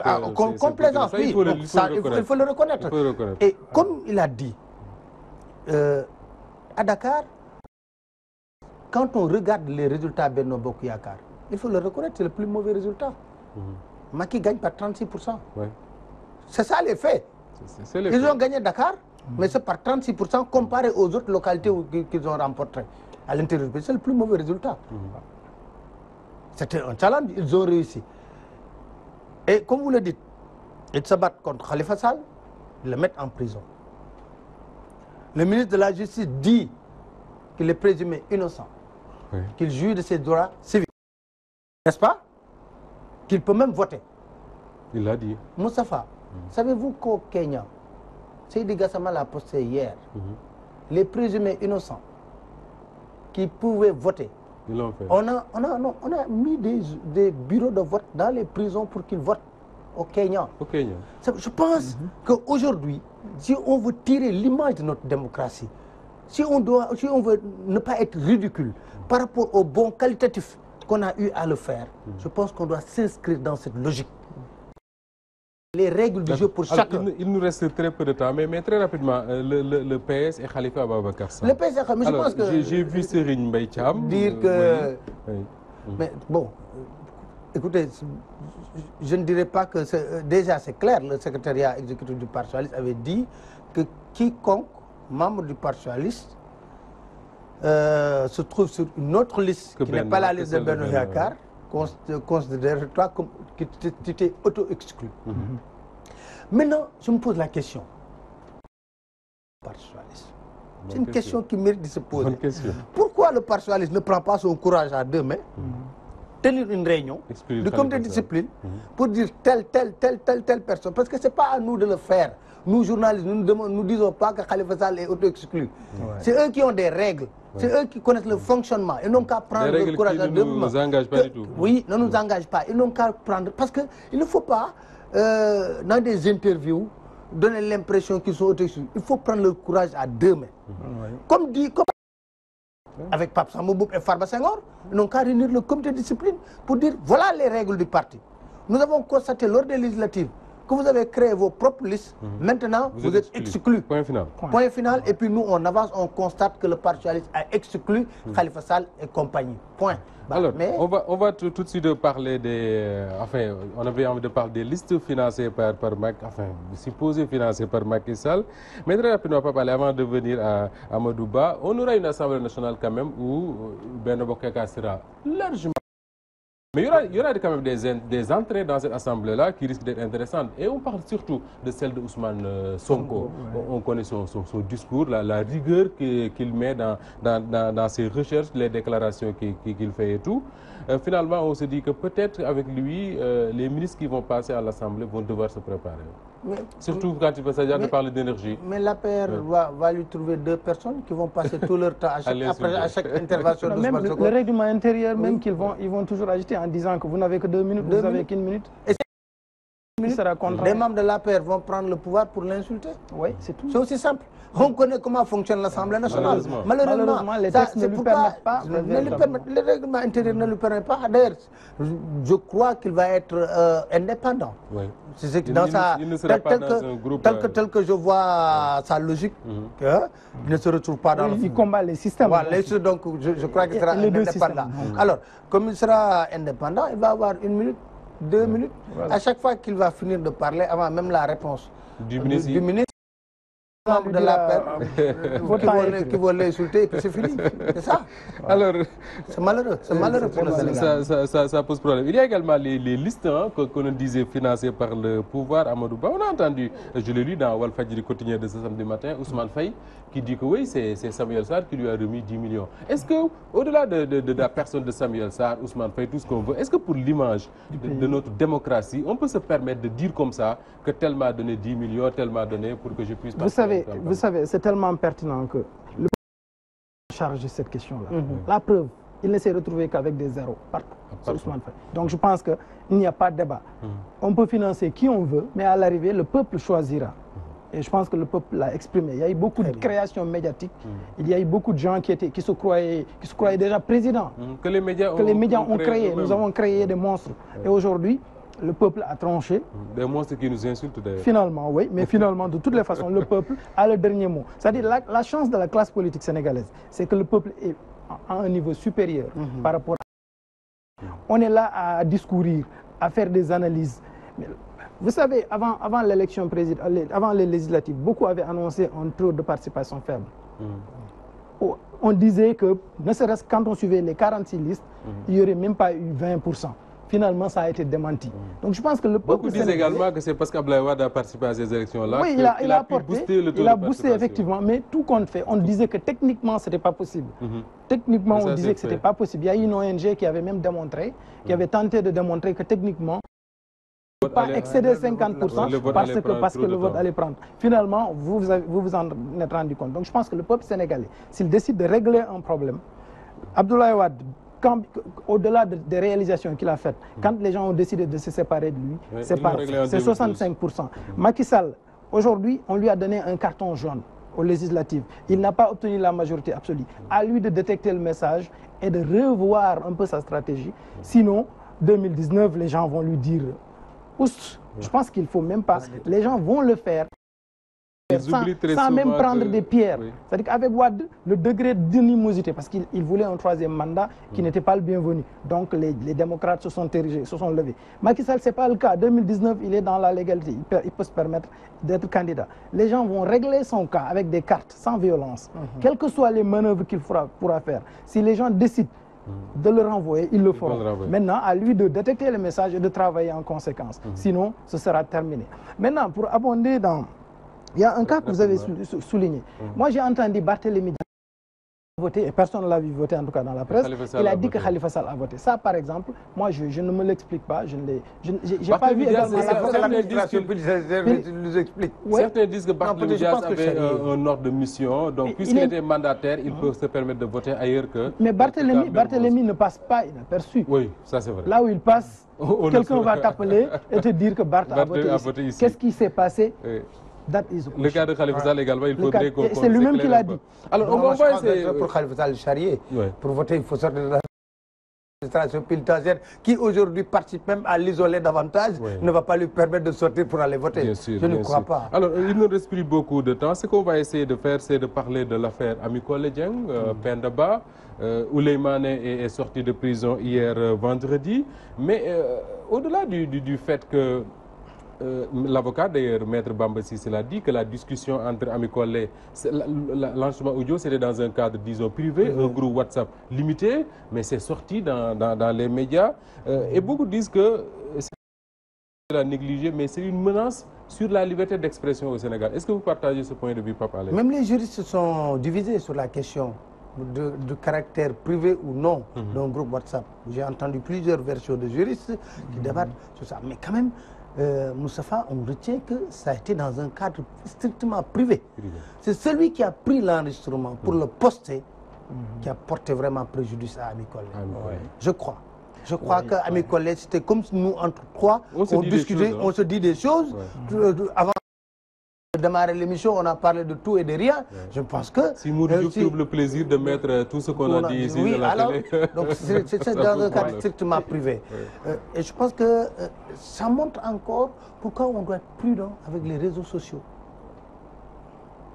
complaisance, oui, il faut le reconnaître. Et comme il a dit, à Dakar, quand on regarde les résultats Benno Bokk Yakaar, il faut le reconnaître, c'est le plus mauvais résultat. Macky gagne par 36%. Ouais. C'est ça les faits. Ils ont gagné Dakar, mais c'est par 36% comparé aux autres localités qu'ils ont remportées à l'intérieur du pays. C'est le plus mauvais résultat. C'était un challenge, ils ont réussi. Et comme vous le dites, ils se battent contre Khalifa Sall, ils le mettent en prison. Le ministre de la Justice dit qu'il est présumé innocent, qu'il jouit de ses droits civiques, n'est-ce pas? Qu'il peut même voter. Il l'a dit. Moustapha, savez-vous qu'au Kenya, Seydi Gassama l'a posté hier, les présumés innocents qui pouvaient voter, ils l'ont fait. On a mis des bureaux de vote dans les prisons pour qu'ils votent au Kenya. Au Kenya. Je pense qu'aujourd'hui, si on veut tirer l'image de notre démocratie, si on veut ne pas être ridicule par rapport au bon qualitatif qu'on a eu à le faire, je pense qu'on doit s'inscrire dans cette logique. Les règles du jeu pour chacun. Il nous reste très peu de temps, mais très rapidement, le PS et Khalifa Ababacar Sall. Le PS et Khalifa, je pense que... J'ai vu Serigne Mbaye Thiam dire que... Mais bon, écoutez, je ne dirais pas que... Déjà, c'est clair, le secrétariat exécutif du Parti socialiste avait dit que quiconque membre du Parti socialiste se trouve sur une autre liste qui n'est pas la liste de Benno Yakaar, considère-toi comme que tu t'es auto-exclu. Maintenant, je me pose la question. Parti socialiste. C'est une question qui mérite de se poser. Pourquoi le Parti socialiste ne prend pas son courage à deux mains, tenir une réunion du comité de discipline pour dire telle personne? Parce que ce n'est pas à nous de le faire. Nous, journalistes, nous ne disons pas que Khalifa Sall est auto-exclu. C'est eux qui ont des règles. C'est eux qui connaissent le fonctionnement. Ils n'ont qu'à prendre le courage à deux mains. Ne nous engagent pas du tout. Oui, ne nous engagent pas. Ils n'ont qu'à prendre... Parce qu'il ne faut pas, dans des interviews, donner l'impression qu'ils sont auto-exclus. Il faut prendre le courage à deux mains. Comme dit... Avec Pape Samba Mboup et Farba Senghor, ils n'ont qu'à réunir le comité de discipline pour dire voilà les règles du parti. Nous avons constaté lors des législatives que vous avez créé vos propres listes. Maintenant, vous êtes exclus. Point final. Point final. Et puis nous, on avance, on constate que le Parti socialiste a exclu Khalifa Sall et compagnie. Point. Alors, on va tout de suite parler des... Enfin, on avait envie de parler des listes financées par Macky, enfin, supposées financées par Macky Sall. Mais très rapidement, pas parler avant de venir à Amadou Ba. On aura une Assemblée nationale quand même où Benno Bokk Yakaar sera largement... Mais il y aura quand même des entrées dans cette assemblée-là qui risquent d'être intéressantes. Et on parle surtout de celle de Ousmane Sonko. On connaît son discours, la rigueur qu'il met dans ses recherches, les déclarations qu'il fait et tout. Finalement, on se dit que peut-être avec lui, les ministres qui vont passer à l'Assemblée vont devoir se préparer. Surtout quand il s'agit de parler d'énergie. Mais l'APR va lui trouver deux personnes qui vont passer tout leur temps à chaque intervention de même Ousmane Sonko. Le règlement intérieur, même ils vont toujours agiter en disant que vous n'avez que 2 minutes, vous n'avez qu'une minute. Les membres de l'APR vont prendre le pouvoir pour l'insulter. Oui, c'est tout. C'est aussi simple. On connaît comment fonctionne l'Assemblée nationale. Malheureusement, les textes ne lui permettent pas. Le règlement intérieur ne lui permet pas. D'ailleurs, je crois qu'il va être indépendant. Oui. Il ne sera pas dans un groupe... Tel que je vois sa logique, il ne se retrouve pas dans le... Il combat les systèmes. Donc, je crois qu'il sera indépendant. Alors, comme il sera indépendant, il va avoir 1 minute, 2 minutes. À chaque fois qu'il va finir de parler, avant même la réponse du ministre, membres de l'APR qui vont l'insulter et puis c'est fini. C'est ça. Alors, c'est malheureux pour le Sénégal. Ça pose problème. Il y a également les listes qu'on disait financées par le pouvoir Amadou Ba. On a entendu, je l'ai lu dans Walfadjri quotidien de ce samedi matin, Ousmane Faye qui dit que oui, c'est Samuel Sarr qui lui a remis 10 millions. Est-ce que, au-delà de la personne de Samuel Sarr, Ousmane Faye, tout ce qu'on veut, est-ce que pour l'image de notre démocratie, on peut se permettre de dire comme ça que tel m'a donné 10 millions, tel m'a donné pour que je puisse... Vous savez, c'est tellement pertinent que le charge de cette question-là. La preuve, il ne s'est retrouvé qu'avec des zéros partout. Ousmane Faye. Donc je pense qu'il n'y a pas de débat. On peut financer qui on veut, mais à l'arrivée, le peuple choisira. Et je pense que le peuple l'a exprimé. Il y a eu beaucoup de créations médiatiques. Il y a eu beaucoup de gens qui se croyaient déjà présidents. Que les médias ont créé. Nous avons créé des monstres. Et aujourd'hui, le peuple a tranché. Des monstres qui nous insultent d'ailleurs. Finalement, oui. Mais finalement, de toutes les façons, le peuple a le dernier mot. C'est-à-dire la chance de la classe politique sénégalaise, c'est que le peuple est à un niveau supérieur par rapport à... On est là à discourir, à faire des analyses. Mais, vous savez, avant l'élection présidentielle, avant les législatives, beaucoup avaient annoncé un taux de participation faible. On disait que, ne serait-ce que quand on suivait les 46 listes, il n'y aurait même pas eu 20%. Finalement, ça a été démenti. Donc je pense que le peuple... Beaucoup disent également que c'est parce qu'Abdoulaye Wade a participé à ces élections-là qu'il a pu booster le taux de participation. Il a boosté effectivement, mais tout compte fait, on disait que techniquement, ce n'était pas possible. Techniquement, on disait que ce n'était pas possible. Il y a eu une ONG qui avait même démontré, qui avait tenté de démontrer que techniquement, pas excéder 50% parce que le vote allait prendre. Finalement, vous vous en êtes rendu compte. Donc je pense que le peuple sénégalais, s'il décide de régler un problème, Abdoulaye Wade, au-delà des réalisations qu'il a faites, quand les gens ont décidé de se séparer de lui, c'est 65%. Macky Sall, aujourd'hui, on lui a donné un carton jaune aux législatives. Il n'a pas obtenu la majorité absolue. À lui de détecter le message et de revoir un peu sa stratégie. Sinon, 2019, les gens vont lui dire... Oust, je pense qu'il ne faut même pas. Les gens vont le faire sans même prendre des pierres. C'est-à-dire qu'avec Wade, le degré d'inimosité, parce qu'il voulait un troisième mandat qui n'était pas le bienvenu. Donc les démocrates se sont érigés, se sont levés. Macky Sall, ce n'est pas le cas. 2019, il est dans la légalité. Il peut se permettre d'être candidat. Les gens vont régler son cas avec des cartes, sans violence. Quelles que soient les manœuvres qu'il pourra faire. Si les gens décident de le renvoyer, ils le feront. Maintenant, à lui de détecter les messages et de travailler en conséquence. Sinon, ce sera terminé. Maintenant, pour abonder dans... Il y a un cas que vous avez souligné. Moi, j'ai entendu Barthélémy voter, et personne ne l'a vu voter, en tout cas dans la presse. Il a dit que Khalifa Sall a voté. Ça, par exemple, moi, je ne me l'explique pas. Je n'ai pas vu également... Certains disent que Barthélémy Dias avait un ordre de mission. Donc, puisqu'il était mandataire, il peut se permettre de voter ailleurs que... Mais Barthélémy ne passe pas inaperçu. Oui, ça c'est vrai. Là où il passe, quelqu'un va t'appeler et te dire que Barth a voté ici. Qu'est-ce qui s'est passé? Le cas de Khalifa Sall également, il faudrait qu'on... C'est lui-même qui l'a dit. Alors, on va essayer... Pour Khalifa Sall charrier, pour voter, il faut sortir de la administration pénitentiaire, qui aujourd'hui participe même à l'isoler davantage, ne va pas lui permettre de sortir pour aller voter. Bien sûr, je ne crois pas. Alors, il nous reste plus beaucoup de temps. Ce qu'on va essayer de faire, c'est de parler de l'affaire Ami Collé Dieng, Pendaba. Ouleymane est sorti de prison hier vendredi. Mais au-delà du fait que... l'avocat d'ailleurs, Maître Bamba Cissé l'a dit, que la discussion entre Ami Collé, l'enregistrement audio, c'était dans un cadre, disons, privé, un groupe WhatsApp limité, mais c'est sorti dans les médias. Et beaucoup disent que c'est la négligé, mais c'est une menace sur la liberté d'expression au Sénégal. Est-ce que vous partagez ce point de vue, Papa Alé? Même les juristes sont divisés sur la question de caractère privé ou non d'un groupe WhatsApp. J'ai entendu plusieurs versions de juristes qui débattent sur ça. Mais quand même, Moustapha, on retient que ça a été dans un cadre strictement privé. C'est celui qui a pris l'enregistrement pour le poster qui a porté vraiment préjudice à Ami Collé. Je crois. Je crois qu'Ami Collé, c'était comme si nous, entre trois, on discutait, on se dit des choses. Avant de démarrer l'émission, on a parlé de tout et de rien. Je pense que... Si Mourou trouve le plaisir de mettre tout ce qu'on a dit ici dans la télé... Donc c'est dans un cadre strictement privé. Et je pense que ça montre encore pourquoi on doit être prudent avec les réseaux sociaux.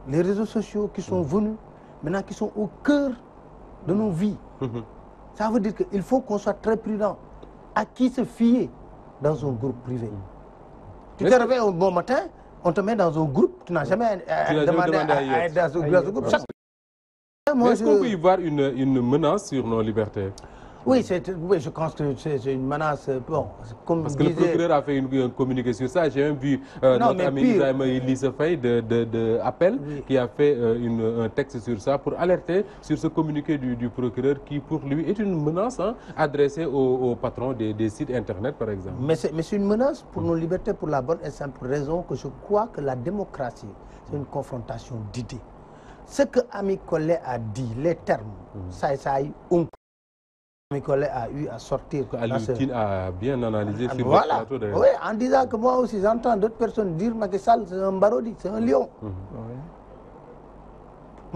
Les réseaux sociaux qui sont venus, maintenant qui sont au cœur de nos vies. Ça veut dire qu'il faut qu'on soit très prudent. À qui se fier dans un groupe privé? Tu te réveilles un bon matin, on te met dans un groupe, tu n'as jamais demandé à être dans ce groupe. Est-ce qu'on peut y voir une menace sur nos libertés? Oui, je pense que c'est une menace. Bon, comme parce que le procureur a fait un communiqué sur ça. J'ai même vu notre ami Ibrahima Lissa Faye de Appel qui a fait un texte sur ça pour alerter sur ce communiqué du procureur qui, pour lui, est une menace adressée aux patrons des sites Internet, par exemple. Mais c'est une menace pour nos libertés pour la bonne et simple raison que je crois que la démocratie, c'est une confrontation d'idées. Ce que Ami Collé a dit, les termes, ça, on Ami Collé a eu à sortir. Alioune a bien analysé sur voilà. le plateau d'ailleurs. Oui, en disant que moi aussi j'entends d'autres personnes dire Macky Sall c'est un barodi, c'est un lion.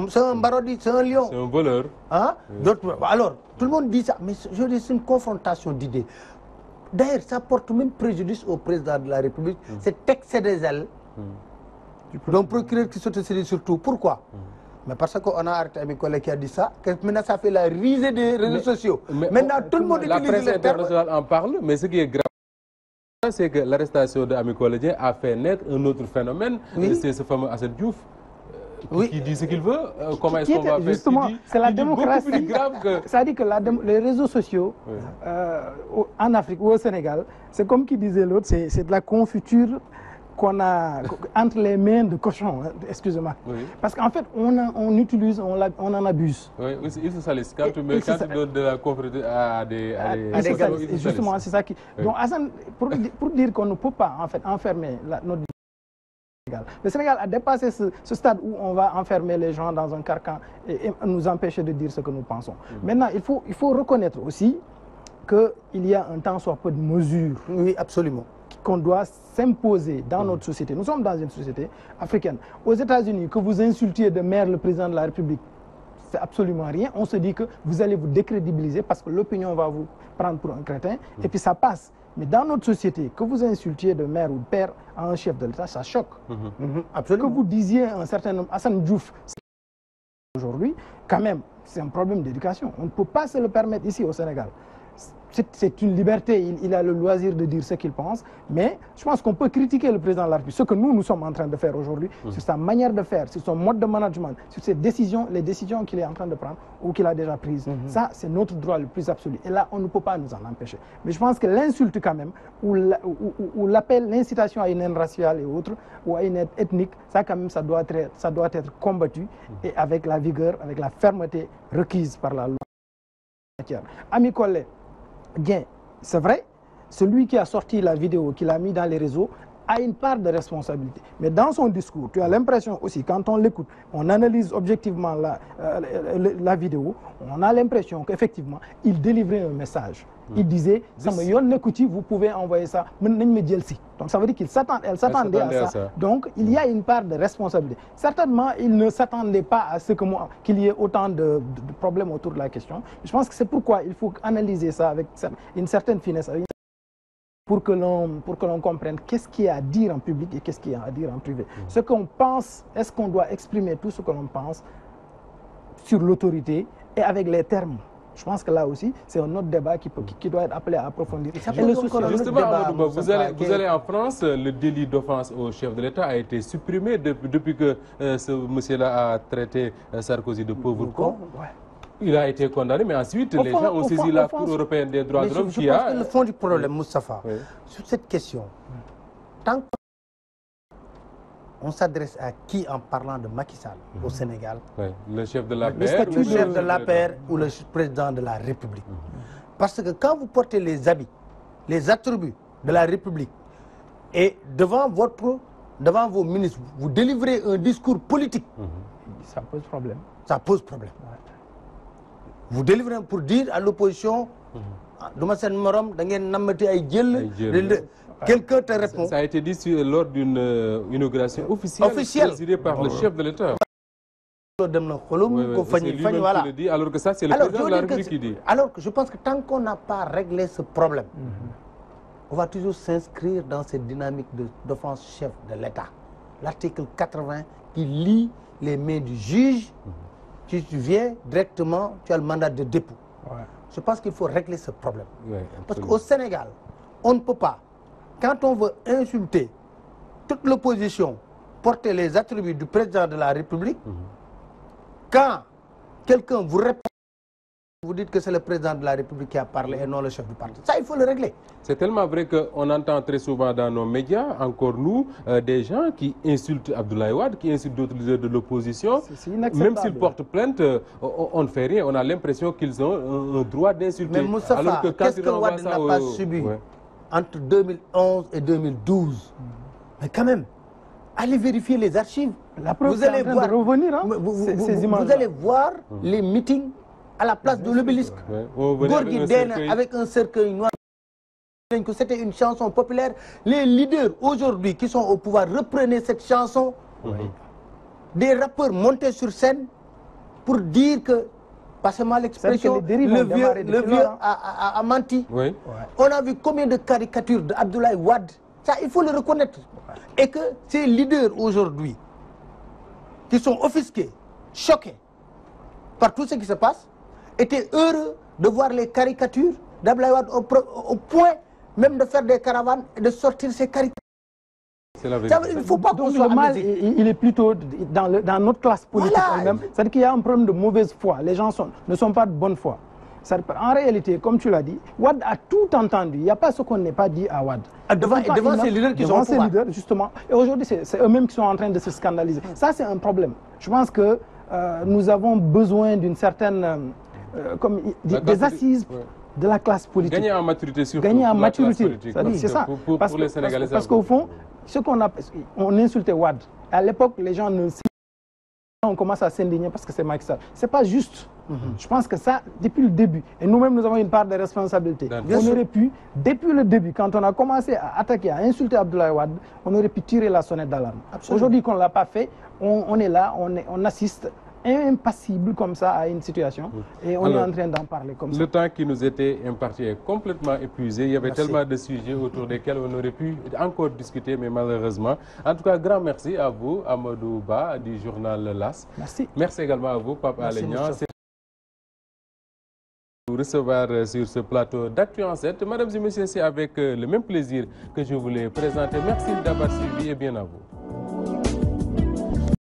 C'est un barodi, c'est un lion. C'est un voleur. Hein? Alors, tout le monde dit ça, mais je dis c'est une confrontation d'idées. D'ailleurs, ça porte même préjudice au président de la République, cet excès des ailes d'un procureur qui s'autosaisit surtout. Pourquoi? Mais parce qu'on a arrêté Ami Collé qui a dit ça, que maintenant ça fait la risée des réseaux sociaux. Maintenant tout le monde utilise la presse les termes. internationale en parle, mais ce qui est grave, c'est que l'arrestation d'Ami Collé a fait naître un autre phénomène. Oui. C'est ce fameux Assane Diouf qui dit ce qu'il veut. Comment est-ce qu'on va faire? Justement, c'est la démocratie. Plus grave que... Ça dit que les réseaux sociaux en Afrique ou au Sénégal, c'est comme qui disait l'autre, c'est de la confiture qu'on a entre les mains de cochons, excusez-moi. Oui. Parce qu'en fait, on utilise, on en abuse. Oui, ils se salissent. Quand tu donnes de la confiture à des justement, c'est ça qui... Oui. Donc, Assane, pour dire qu'on ne peut pas, en fait, enfermer notre... Le Sénégal a dépassé ce stade où on va enfermer les gens dans un carcan et nous empêcher de dire ce que nous pensons. Maintenant, il faut reconnaître aussi qu'il y a un temps soit peu de mesures. Oui, absolument. Qu'on doit s'imposer dans notre société. Nous sommes dans une société africaine. Aux États-Unis, que vous insultiez de maire le président de la République, c'est absolument rien. On se dit que vous allez vous décrédibiliser parce que l'opinion va vous prendre pour un crétin et puis ça passe. Mais dans notre société, que vous insultiez de maire ou de père à un chef de l'État, ça choque. Absolument. Que vous disiez un certain nombre, Assane Diouf, aujourd'hui, quand même, c'est un problème d'éducation. On ne peut pas se le permettre ici au Sénégal. C'est une liberté, il a le loisir de dire ce qu'il pense, mais je pense qu'on peut critiquer le président de la République, ce que nous sommes en train de faire aujourd'hui, sur sa manière de faire, sur son mode de management, sur ses décisions, les décisions qu'il est en train de prendre ou qu'il a déjà prises. Ça, c'est notre droit le plus absolu. Et là, on ne peut pas nous en empêcher. Mais je pense que l'insulte quand même, ou l'appel, l'incitation à une haine raciale et autres, ou à une haine ethnique, ça quand même, ça doit être combattu et avec la vigueur, avec la fermeté requise par la loi. Ami Collé, bien, c'est vrai, celui qui a sorti la vidéo, qui l'a mis dans les réseaux, a une part de responsabilité. Mais dans son discours, tu as l'impression aussi, quand on l'écoute, on analyse objectivement la vidéo, on a l'impression qu'effectivement, il délivrait un message. Il disait, vous pouvez envoyer ça, donc ça veut dire qu'elle s'attendait à ça. Donc il y a une part de responsabilité. Certainement, il ne s'attendait pas à ce qu'il y ait autant de problèmes autour de la question. Je pense que c'est pourquoi il faut analyser ça avec une certaine finesse, pour que l'on comprenne qu'est-ce qu'il y a à dire en public et qu'est-ce qu'il y a à dire en privé. Ce qu'on pense, est-ce qu'on doit exprimer tout ce que l'on pense sur l'autorité et avec les termes? Je pense que là aussi, c'est un autre débat qui doit être appelé à approfondir. Justement, vous allez en France, le délit d'offense au chef de l'État a été supprimé depuis que ce monsieur-là a traité Sarkozy de pauvre con. Il a été condamné, mais ensuite, les gens ont saisi la Cour européenne des droits de l'homme qui a... Je pense que le fond du problème, Moustapha, sur cette question, tant qu'on s'adresse à qui en parlant de Macky Sall au Sénégal? Le chef de l'APR le chef de l'APR ou le président de la République. Parce que quand vous portez les habits, les attributs de la République et devant vos ministres, vous délivrez un discours politique, ça pose problème. Ça pose problème. Vous délivrez pour dire à l'opposition, quelqu'un te répond. Ça a été dit lors d'une inauguration officielle présidée par le chef de l'État. C'est lui-même qui le dit, alors que ça, c'est le président de la République qui dit. Alors que je pense que tant qu'on n'a pas réglé ce problème, on va toujours s'inscrire dans cette dynamique d'offense chef de l'État. L'article 80 qui lie les mains du juge. Si tu viens directement, tu as le mandat de dépôt. Je pense qu'il faut régler ce problème. Parce qu'au Sénégal, on ne peut pas, quand on veut insulter toute l'opposition, porter les attributs du président de la République, quand quelqu'un vous répond, vous dites que c'est le président de la République qui a parlé et non le chef du parti. Ça, il faut le régler. C'est tellement vrai qu'on entend très souvent dans nos médias, encore nous, des gens qui insultent Abdoulaye Wade, qui insultent d'autres leaders de l'opposition. Même s'ils portent plainte, on ne fait rien. On a l'impression qu'ils ont un droit d'insulter. Mais Moustapha, qu'est-ce que Wade n'a pas subi entre 2011 et 2012? Mais quand même, allez vérifier les archives. La preuve, vous allez voir, vous allez voir les meetings à la place de l'obélisque. Gorgui Dena avec un cercueil noir. C'était une chanson populaire. Les leaders aujourd'hui qui sont au pouvoir, reprenez cette chanson. Des rappeurs montés sur scène pour dire que, passez-moi l'expression, le vieux a menti. Oui. On a vu combien de caricatures d'Abdoulaye Wade. Ça, il faut le reconnaître. Et que ces leaders aujourd'hui, qui sont offusqués, choqués par tout ce qui se passe, étaient heureux de voir les caricatures d'Abdoulaye Wade au point même de faire des caravanes et de sortir ces caricatures. C'est la vérité. Il ne faut pas qu'on soit le mal, il est plutôt dans notre classe politique elle-même. C'est-à-dire qu'il y a un problème de mauvaise foi. Les gens ne sont pas de bonne foi. En réalité, comme tu l'as dit, Wade a tout entendu. Il n'y a pas ce qu'on n'ait pas dit à Wade. Devant ces leaders qui sont au pouvoir. Justement. Et aujourd'hui, c'est eux-mêmes qui sont en train de se scandaliser. Ça, c'est un problème. Je pense que nous avons besoin d'une certaine... des assises de la classe politique. Gagner en maturité surtout. Gagner en maturité. C'est ça. Pour les Sénégalais. Parce qu'au fond, on insultait Wade. À l'époque, les gens on commence à s'indigner parce que c'est Macky Sall. C'est pas juste. Je pense que ça, depuis le début, et nous-mêmes, nous avons une part de responsabilité. On aurait pu, depuis le début, quand on a commencé à attaquer, à insulter Abdoulaye Wade, on aurait pu tirer la sonnette d'alarme. Aujourd'hui, qu'on ne l'a pas fait, on est là, on assiste impassible comme ça à une situation et on est en train d'en parler comme ça. Le temps qui nous était imparti est complètement épuisé. Il y avait tellement de sujets autour desquels on aurait pu encore discuter, mais malheureusement. En tout cas, grand merci à vous, Amadou Ba du journal L'As. Merci. Merci également à vous, Pape Alé Niang. Vous recevoir sur ce plateau d'Actu en 7. Mesdames et messieurs, c'est avec le même plaisir que je vous l'ai présenté. Merci d'avoir suivi et bien à vous.